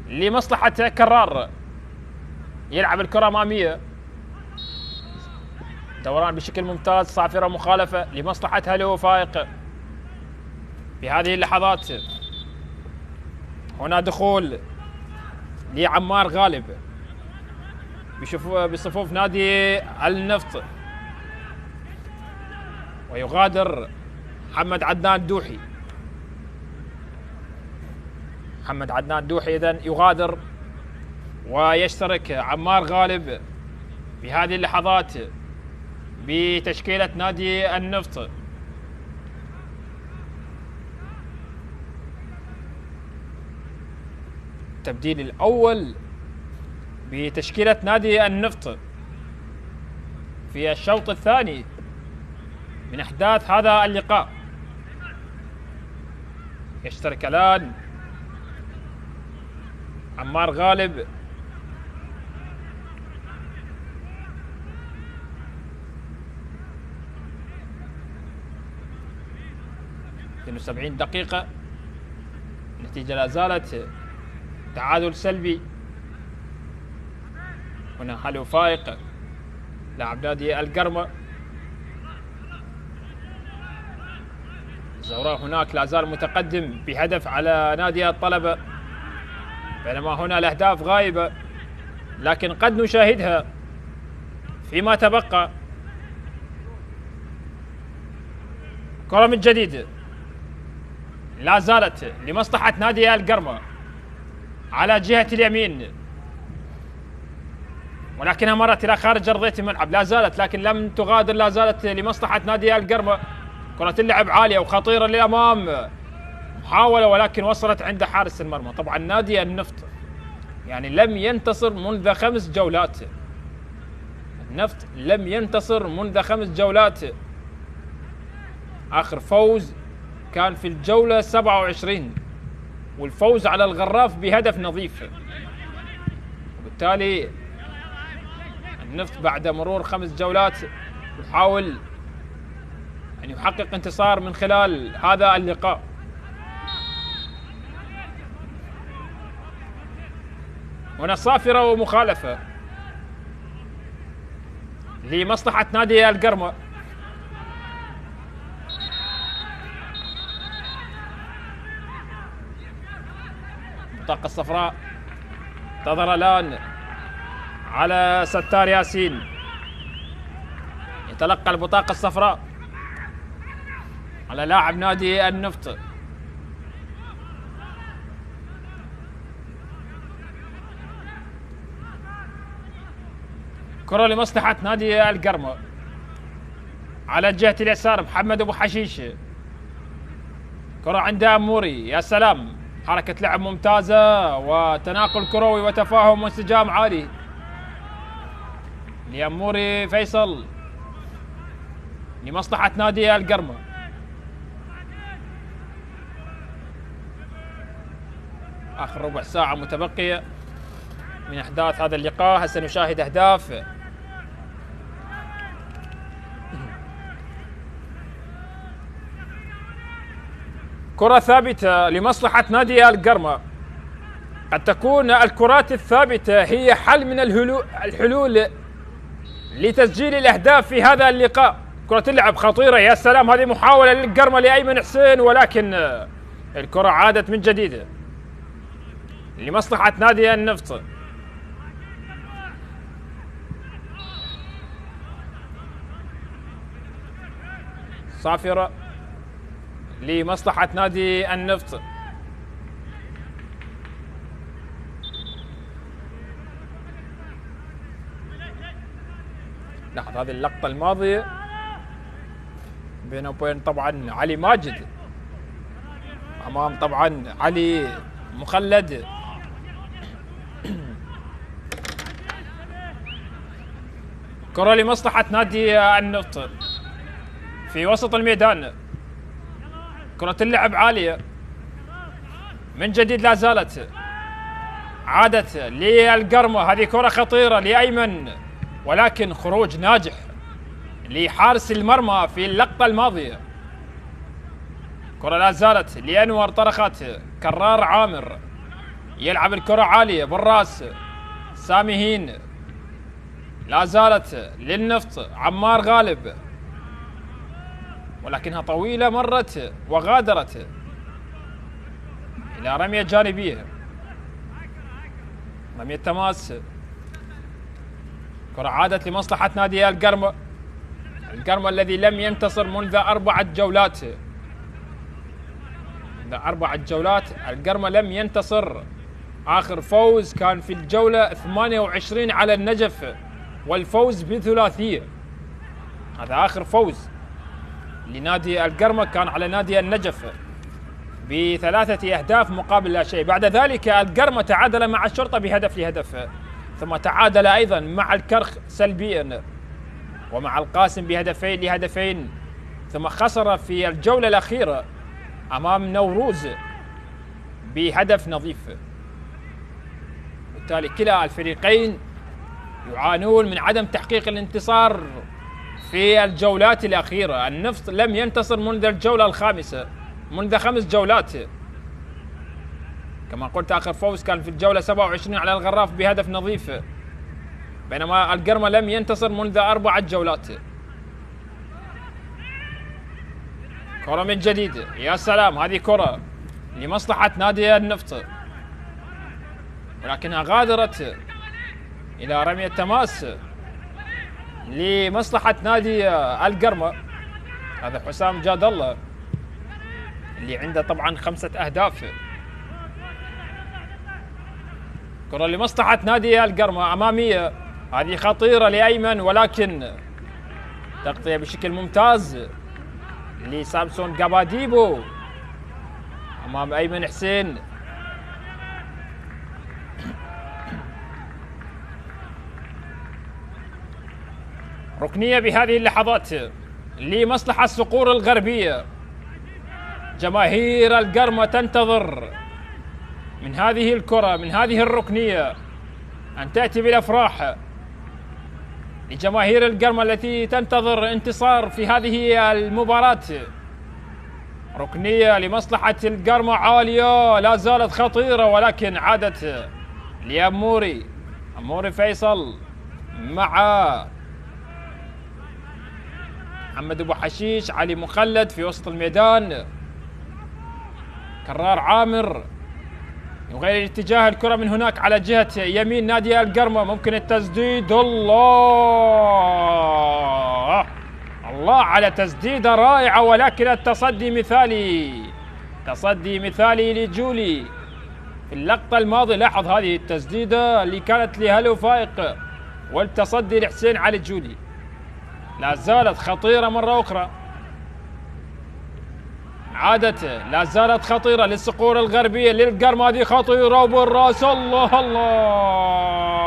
لمصلحة كرار، يلعب الكرة أمامية، دوران بشكل ممتاز، صافرة مخالفة لمصلحة هلو فائق. في هذه اللحظات هنا دخول لعمار غالب بصفوف نادي النفط، ويغادر محمد عدنان دوحي. محمد عدنان دوحي إذن يغادر، ويشترك عمار غالب بهذه اللحظات بتشكيلة نادي النفط. التبديل الأول بتشكيلة نادي النفط في الشوط الثاني من أحداث هذا اللقاء. يشترك الآن عمار غالب في 70 دقيقة. النتيجة لا زالت تعادل سلبي. هنا هلو فائق لاعب نادي القرمة. زوراء هناك لا زال متقدم بهدف على نادي الطلبة، بينما هنا الأهداف غائبة، لكن قد نشاهدها فيما تبقى. كرة من جديد لا زالت لمصلحة نادي القرمة على جهة اليمين، ولكنها مرت إلى خارج أرضية الملعب. لا زالت، لكن لم تغادر، لا زالت لمصلحة نادي القرمة. كرة اللعب عالية وخطيرة للأمام، محاولة ولكن وصلت عند حارس المرمى. طبعا نادي النفط يعني لم ينتصر منذ 5 جولات. النفط لم ينتصر منذ 5 جولات. آخر فوز كان في الجولة 27، والفوز على الغراف بهدف نظيف. وبالتالي النفط بعد مرور 5 جولات يحاول أن يحقق انتصار من خلال هذا اللقاء. هنا صافرة ومخالفة لمصلحة نادي القرمة. البطاقة الصفراء تظهر الآن على ستار ياسين، يتلقى البطاقة الصفراء على لاعب نادي النفط. كرة لمصلحة نادي القرمة على جهة اليسار. محمد أبو حشيش، كرة عند أموري. يا سلام، حركة لعب ممتازة وتناقل كروي وتفاهم وانسجام عالي لأموري فيصل لمصلحة نادي القرمة. آخر ربع ساعة متبقية من أحداث هذا اللقاء. هسه نشاهد أهداف. كرة ثابتة لمصلحة نادي القرمة. قد تكون الكرات الثابتة هي حل من الحلول لتسجيل الأهداف في هذا اللقاء. كرة تلعب خطيرة، يا سلام، هذه محاولة للقرمة لأيمن حسين، ولكن الكرة عادت من جديد لمصلحة نادي النفط. صافرة لمصلحة نادي النفط. لاحظ هذه اللقطة الماضية بينه وبين طبعا علي ماجد، امام طبعا علي مخلد. كرة لمصلحة نادي النفط في وسط الميدان. كرة اللعب عالية من جديد، لا زالت عادت للقرمة. هذه كرة خطيرة لأيمن، ولكن خروج ناجح لحارس المرمى في اللقطة الماضية. كرة لا زالت لأنور طرخت. كرار عامر يلعب الكرة عالية بالراس. سامي هين، لا زالت للنفط. عمار غالب، ولكنها طويلة، مرت وغادرت إلى رمية جانبية، رمية تماس. كرة عادت لمصلحة نادي القرمة. القرمة الذي لم ينتصر منذ 4 جولات. منذ 4 جولات القرمة لم ينتصر. آخر فوز كان في الجولة 28 على النجف، والفوز بثلاثية. هذا آخر فوز لنادي القرمة، كان على نادي النجف ب3 أهداف مقابل لا شيء. بعد ذلك القرمة تعادل مع الشرطة بهدف لهدف، ثم تعادل أيضا مع الكرخ سلبيا، ومع القاسم بهدفين لهدفين، ثم خسر في الجولة الأخيرة أمام نوروز بهدف نظيف. بالتالي كلا الفريقين يعانون من عدم تحقيق الانتصار في الجولات الأخيرة. النفط لم ينتصر منذ الجولة الخامسة، منذ 5 جولات. كما قلت آخر فوز كان في الجولة 27 على الغراف بهدف نظيف، بينما القرمة لم ينتصر منذ 4 جولات. كرة من جديد، يا سلام، هذه كرة لمصلحة نادي النفط، ولكنها غادرت إلى رمية تماس لمصلحة نادي القرمة. هذا حسام جاد الله اللي عنده طبعا 5 أهداف. كرة لمصلحة نادي القرمة أمامية، هذه خطيرة لأيمن، ولكن تغطية بشكل ممتاز لسامسون قباديبو أمام أيمن حسين. ركنية بهذه اللحظات لمصلحة الصقور الغربية. جماهير القرمة تنتظر من هذه الكرة، من هذه الركنية، أن تأتي بالأفراح لجماهير القرمة التي تنتظر انتصار في هذه المباراة. ركنية لمصلحة القرمة عالية، لا زالت خطيرة، ولكن عادت لأموري. أموري فيصل مع محمد أبو حشيش، علي مخلد في وسط الميدان. كرار عامر يغير اتجاه الكرة من هناك على جهة يمين نادي القرمة. ممكن التسديد. الله الله على تسديدة رائعة، ولكن التصدي مثالي. تصدي مثالي لجولي في اللقطة الماضية. لاحظ هذه التسديدة اللي كانت لهلو فائق، والتصدي لحسين علي جولي. لا زالت خطيرة مرة أخرى، عادت لا زالت خطيرة للصقور الغربية للقرمة. هذه خطيرة وبالراس. الله الله،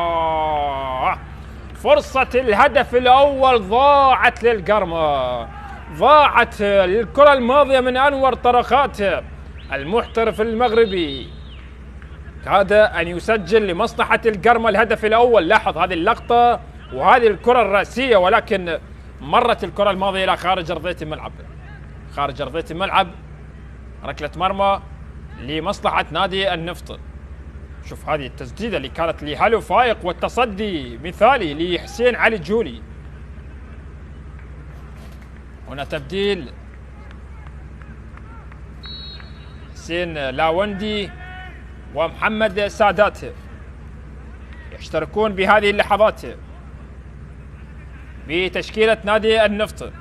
فرصة الهدف الأول ضاعت للقرمة، ضاعت الكرة الماضية من أنور طرخات المحترف المغربي. كاد أن يسجل لمصلحة القرمة الهدف الأول. لاحظ هذه اللقطة وهذه الكرة الرأسية، ولكن مرت الكرة الماضية إلى خارج أرضية الملعب. خارج أرضية الملعب، ركلة مرمى لمصلحة نادي النفط. شوف هذه التسديدة اللي كانت لهالو فايق، والتصدي مثالي لحسين علي الجولي. هنا تبديل حسين لاوندي ومحمد سادات يشتركون بهذه اللحظات بتشكيلة نادي النفط.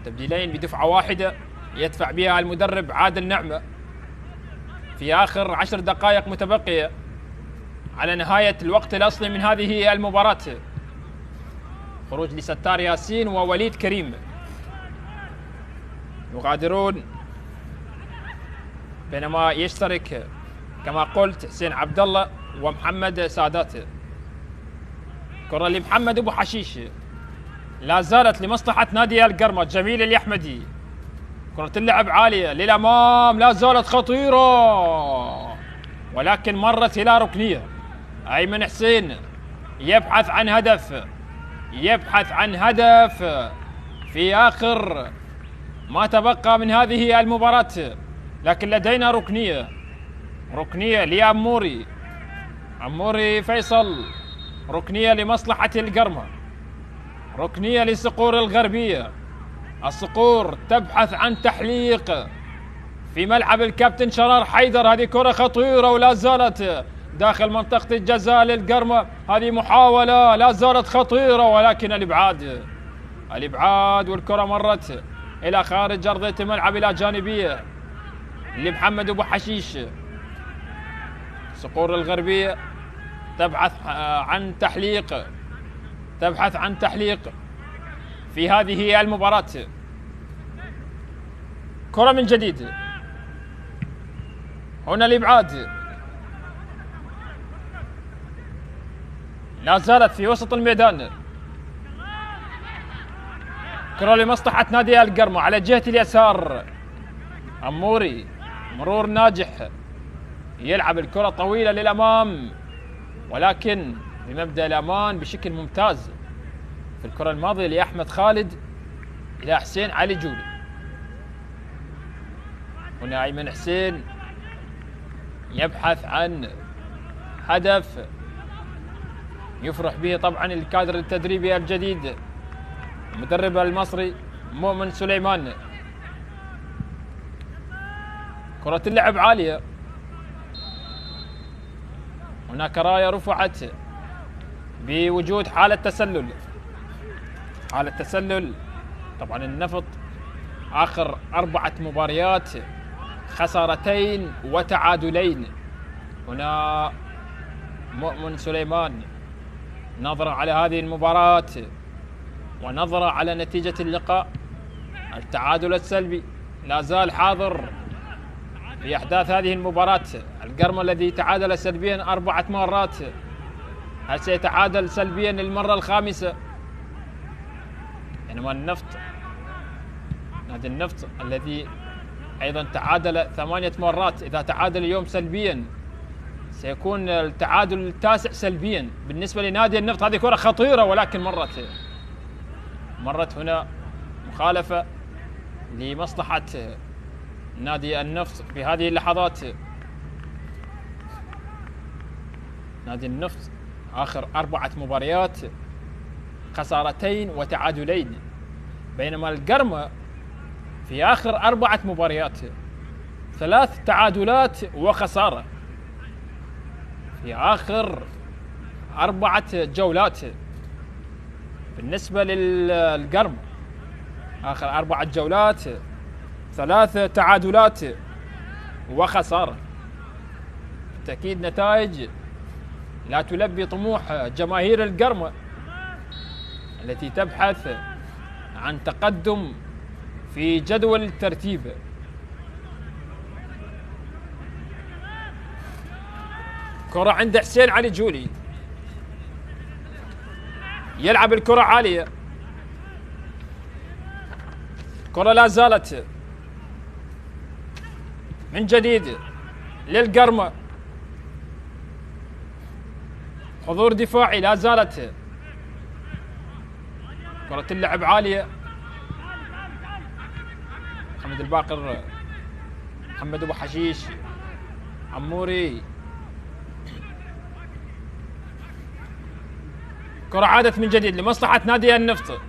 تبديلين بدفعة واحدة يدفع بها المدرب عادل نعمة في آخر 10 دقائق متبقية على نهاية الوقت الأصلي من هذه المباراة. خروج لستار ياسين ووليد كريم يغادرون، بينما يشترك كما قلت حسين عبد الله ومحمد سادات. كرة لمحمد ابو حشيش لا زالت لمصلحة نادي القرمة. جميل اليحمدي، كرة اللعب عالية للأمام، لا زالت خطيرة ولكن مرت إلى ركنية. أيمن حسين يبحث عن هدف، يبحث عن هدف في آخر ما تبقى من هذه المباراة، لكن لدينا ركنية. ركنية لأموري، أموري فيصل، ركنية لمصلحة القرمة، ركنية لصقور الغربية. الصقور تبحث عن تحليق في ملعب الكابتن شرار حيدر. هذه كرة خطيرة ولا زالت داخل منطقة الجزاء للقرمة. هذه محاولة لا زالت خطيرة ولكن الإبعاد والكرة مرت إلى خارج أرضية الملعب إلى جانبية لمحمد أبو حشيش. صقور الغربية تبحث عن تحليق، تبحث عن تحليق في هذه المباراة. كرة من جديد، هنا الإبعاد لا زالت في وسط الميدان. كرة لمصلحة نادي القرمة على جهة اليسار. أموري مرور ناجح، يلعب الكرة طويلة للأمام ولكن بمبدأ الأمان بشكل ممتاز. في الكرة الماضية لأحمد خالد إلى حسين علي جولي. هنا أيمن حسين يبحث عن هدف يفرح به طبعا الكادر التدريبي الجديد المدرب المصري مؤمن سليمان. كرة اللعب عالية، هناك راية رفعت بوجود حالة تسلل. حالة تسلل طبعا النفط آخر 4 مباريات خسارتين وتعادلين. هنا مؤمن سليمان نظرة على هذه المباراة ونظرة على نتيجة اللقاء. التعادل السلبي لا زال حاضر في أحداث هذه المباراة. القرمة الذي تعادل سلبيا 4 مرات، هل سيتعادل سلبيا للمرة الخامسة؟ بينما النفط، نادي النفط الذي أيضا تعادل 8 مرات، إذا تعادل اليوم سلبيا سيكون التعادل التاسع سلبيا بالنسبة لنادي النفط. هذه كرة خطيرة ولكن مرت هنا مخالفة لمصلحة نادي النفط في هذه اللحظات. نادي النفط آخر 4 مباريات خسارتين وتعادلين، بينما القرمة في آخر 4 مباريات 3 تعادلات وخسارة. في آخر 4 جولات بالنسبة للقرمة، آخر 4 جولات 3 تعادلات وخسارة. بالتأكيد نتائج لا تلبي طموح جماهير القرمة التي تبحث عن تقدم في جدول الترتيب. كرة عند حسين علي جولي، يلعب الكرة عالية، كرة لا زالت من جديد للقرمة. حضور دفاعي لا زالت. كرة اللعب عالية. محمد الباقر، محمد ابو حشيش، عموري. كرة عادت من جديد لمصلحة نادي النفط.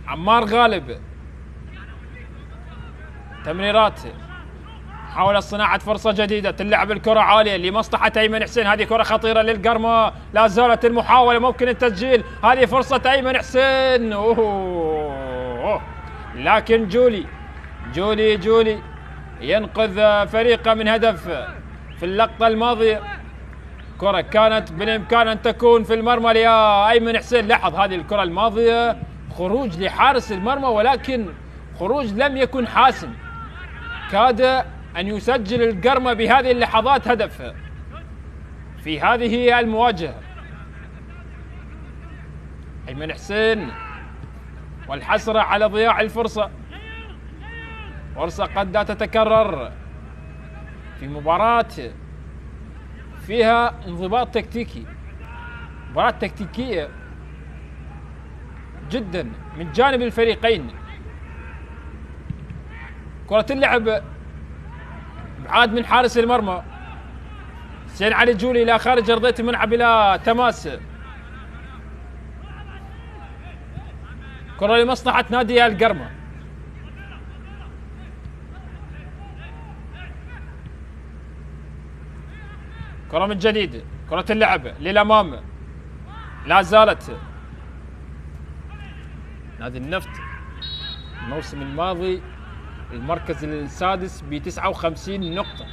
عمار غالب، تمريرات، حاول صناعة فرصة جديدة، تلعب الكرة عالية لمصلحة أيمن حسين. هذه كرة خطيرة للقرمة، لا زالت المحاولة، ممكن التسجيل. هذه فرصة أيمن حسين. لكن جولي ينقذ فريقه من هدف في اللقطة الماضية. كرة كانت بالإمكان أن تكون في المرمى لأيمن حسين. لاحظ هذه الكرة الماضية خروج لحارس المرمى، ولكن خروج لم يكن حاسم. كاد أن يسجل القرمة بهذه اللحظات هدف في هذه المواجهة. أيمن حسين والحسرة على ضياع الفرصة. فرصة قد لا تتكرر في مباراة فيها انضباط تكتيكي، مباراة تكتيكية جدا من جانب الفريقين. كرة اللعب بعاد من حارس المرمى. حسين علي جولي الى خارج ارضية الملعب الى تماس. كرة لمصلحة نادي القرمة. كرة من جديد، كرة اللعب للأمام، لا زالت. نادي النفط الموسم الماضي المركز السادس ب59 نقطة،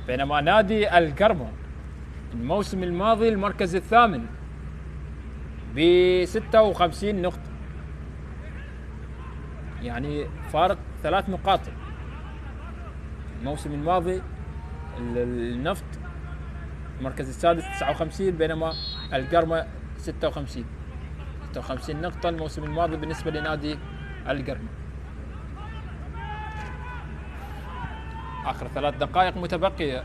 بينما نادي القرمة الموسم الماضي المركز الثامن ب56 نقطة. يعني فارق 3 نقاط. الموسم الماضي النفط المركز السادس 59، بينما القرمة 56 نقطة الموسم الماضي بالنسبة لنادي القرمة. آخر 3 دقائق متبقية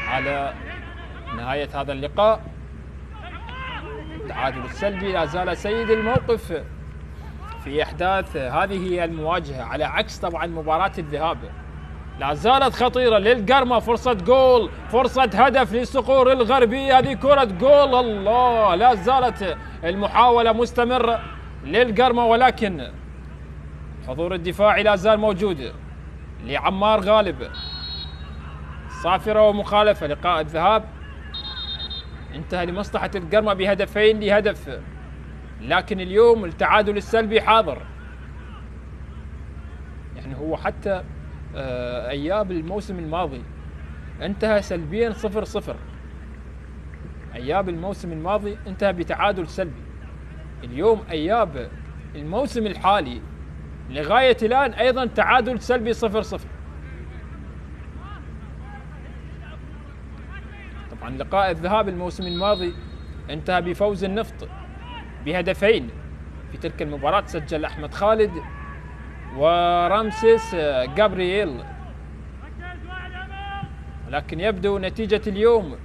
على نهاية هذا اللقاء. التعادل السلبي لا زال سيد الموقف في إحداث هذه المواجهة، على عكس طبعا مباراة الذهاب. لا زالت خطيرة للقرمة، فرصة جول، فرصة هدف للصقور الغربية. هذه كرة جول، الله. لا زالت المحاولة مستمرة للقرمة، ولكن حضور الدفاعي لا زال موجود لعمار غالب. صافرة ومخالفة. لقاء الذهاب انتهى لمصلحة القرمة بهدفين لهدف، لكن اليوم التعادل السلبي حاضر. يعني هو حتى اياب الموسم الماضي انتهى سلبيا 0-0. اياب الموسم الماضي انتهى بتعادل سلبي. اليوم اياب الموسم الحالي لغاية الآن ايضا تعادل سلبي 0-0. طبعا لقاء الذهاب الموسم الماضي انتهى بفوز النفط بهدفين. في تلك المباراة سجل أحمد خالد ورامسيس جابرييل، لكن يبدو نتيجة اليوم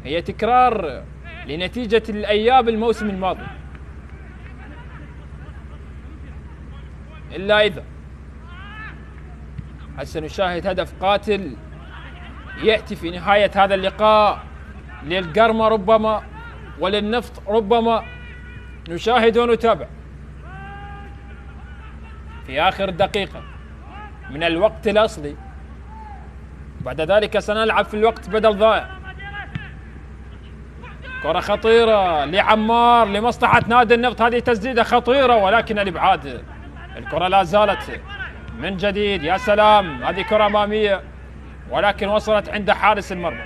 هي تكرار لنتيجة الأياب الموسم الماضي، إلا إذا هسه نشاهد هدف قاتل يأتي في نهاية هذا اللقاء للقرمة ربما وللنفط ربما. نشاهد ونتابع في آخر دقيقة من الوقت الأصلي. بعد ذلك سنلعب في الوقت بدل ضائع. كرة خطيرة لعمار لمصلحة نادي النفط. هذه تسديدة خطيرة ولكن الإبعاد. الكرة لا زالت من جديد. يا سلام، هذه كرة أمامية ولكن وصلت عند حارس المرمى.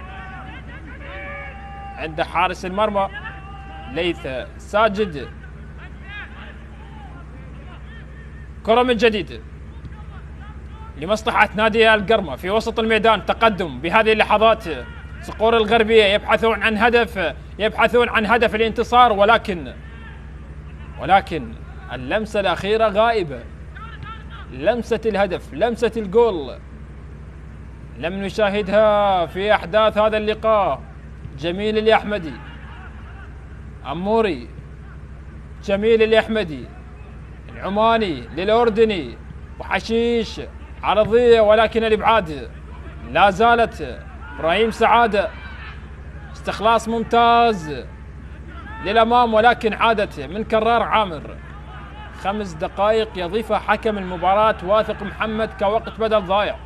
عند حارس المرمى ليث ساجد. كرة من جديد لمصلحة نادي القرمة في وسط الميدان. تقدم بهذه اللحظات. صقور الغربية يبحثون عن هدف الانتصار، ولكن اللمسة الأخيرة غائبة. لمسة الهدف، لمسة الجول لم نشاهدها في أحداث هذا اللقاء. جميل الأحمدي، عموري، جميل الأحمدي، العماني للأردني، وحشيش عرضية ولكن الإبعاد لا زالت. إبراهيم سعادة استخلاص ممتاز للأمام ولكن عادت من كرار عامر. 5 دقائق يضيفها حكم المباراة واثق محمد كوقت بدل ضايع.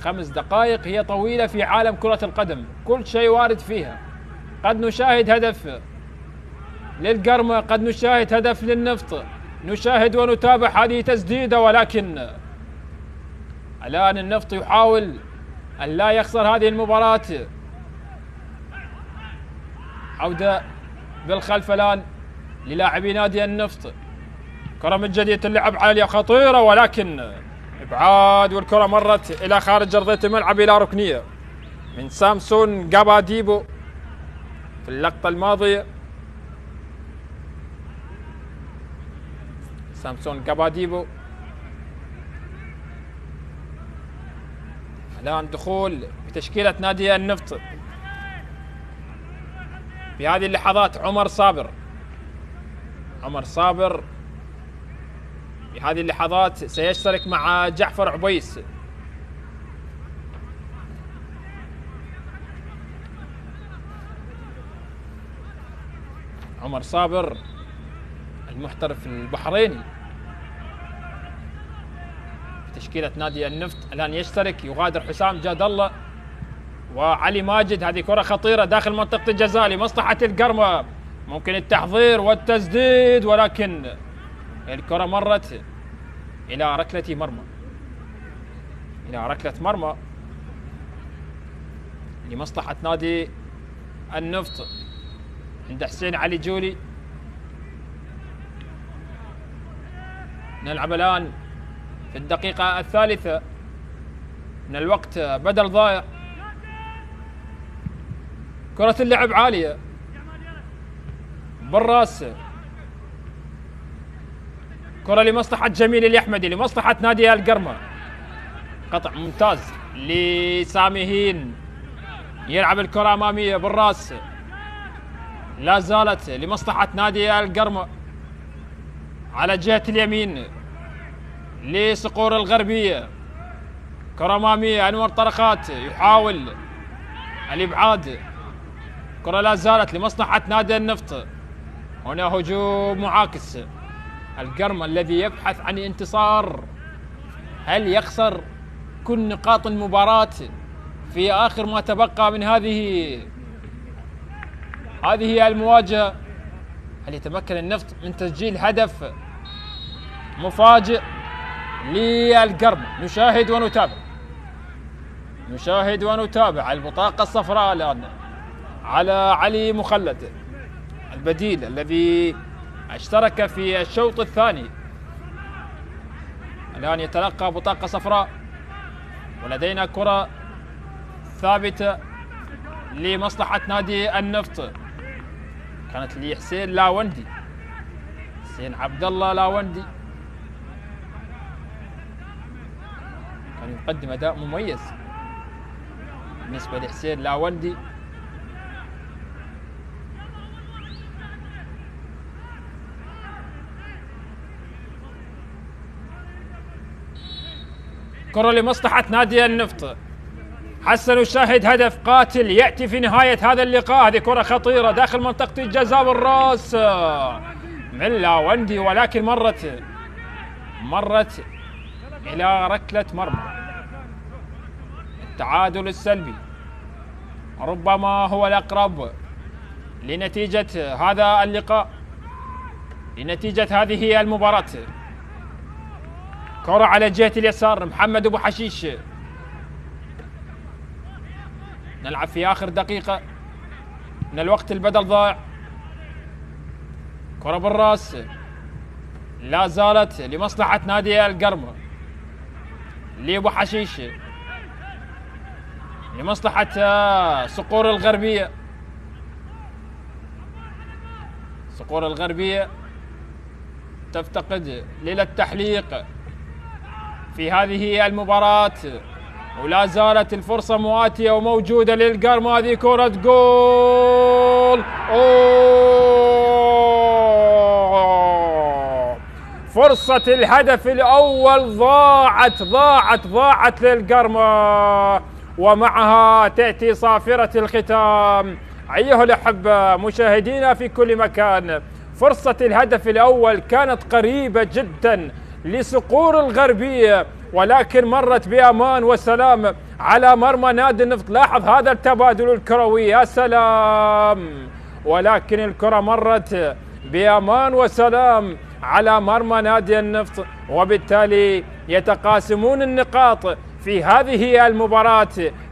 5 دقائق هي طويلة في عالم كرة القدم، كل شيء وارد فيها. قد نشاهد هدف للقرمة، قد نشاهد هدف للنفط، نشاهد ونتابع هذه تسديدة، ولكن الآن النفط يحاول أن لا يخسر هذه المباراة. عودة بالخلف الآن للاعبي نادي النفط. كرة من جديد اللعب عالية خطيرة ولكن إبعاد، والكرة مرت إلى خارج أرضية الملعب إلى ركنية من سامسون جاباديبو في اللقطة الماضية. سامسون جاباديبو الآن دخول بتشكيلة نادي النفط في هذه اللحظات. عمر صابر في هذه اللحظات سيشترك مع جعفر عبيس. عمر صابر المحترف البحريني في تشكيلة نادي النفط الآن يشترك. يغادر حسام جاد الله وعلي ماجد. هذه كرة خطيرة داخل منطقة الجزاء لمصلحة القرمة، ممكن التحضير والتسديد ولكن الكرة مرت إلى ركلة مرمى، لمصلحة نادي النفط عند حسين علي جولي. نلعب الآن في الدقيقة 3 من الوقت بدل ضايع. كرة اللعب عالية بالراس، كرة لمصلحة جميل الأحمدي لمصلحة نادي القرمة. قطع ممتاز لسامي هين، يلعب الكرة أمامية بالراس، لا زالت لمصلحة نادي القرمة على جهة اليمين لصقور الغربية. كرة أمامية أنور طرقات يحاول الإبعاد، كرة لا زالت لمصلحة نادي النفط. هنا هجوم معاكس. القرمة الذي يبحث عن انتصار، هل يخسر كل نقاط المباراة في آخر ما تبقى من هذه المواجهة؟ هل يتمكن النفط من تسجيل هدف مفاجئ للقرمة؟ نشاهد ونتابع البطاقة الصفراء الآن على علي مخلد البديل الذي اشترك في الشوط الثاني. الآن يتلقى بطاقة صفراء، ولدينا كرة ثابتة لمصلحة نادي النفط. كانت لحسين لاوندي، حسين عبد الله لاوندي كان يقدم أداء مميز بالنسبة لحسين لاوندي. كرة لمصلحة نادي النفط. حسن الشاهد هدف قاتل يأتي في نهاية هذا اللقاء. هذه كرة خطيرة داخل منطقة الجزاء بالراس من لاوندي، ولكن مرت إلى ركلة مرمى. التعادل السلبي ربما هو الأقرب لنتيجة هذا اللقاء، لنتيجة هذه المباراة. كرة على جهة اليسار محمد أبو حشيش. نلعب في آخر دقيقة من الوقت البدل ضائع. كرة بالراس لا زالت لمصلحة نادي القرمة لأبو حشيش، لمصلحة صقور الغربية. صقور الغربية تفتقد ليلة التحليق في هذه المباراة، ولا زالت الفرصة مواتية وموجودة للقرم. هذه كرة جول. فرصة الهدف الأول ضاعت للقرمة، ومعها تأتي صافرة الختام. أيها الأحبة مشاهدينا في كل مكان، فرصة الهدف الأول كانت قريبة جدا لصقور الغربية، ولكن مرت بأمان وسلام على مرمى نادي النفط. لاحظ هذا التبادل الكروي، يا سلام، ولكن الكرة مرت بأمان وسلام على مرمى نادي النفط، وبالتالي يتقاسمون النقاط في هذه المباراة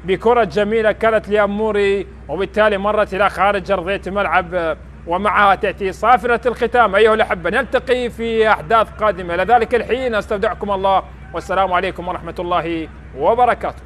بكرة جميلة كانت لأموري، وبالتالي مرت إلى خارج أرضية الملعب، ومعها تأتي صافرة الختام. أيها الأحبة نلتقي في أحداث قادمة، لذلك الحين أستودعكم الله، والسلام عليكم ورحمة الله وبركاته.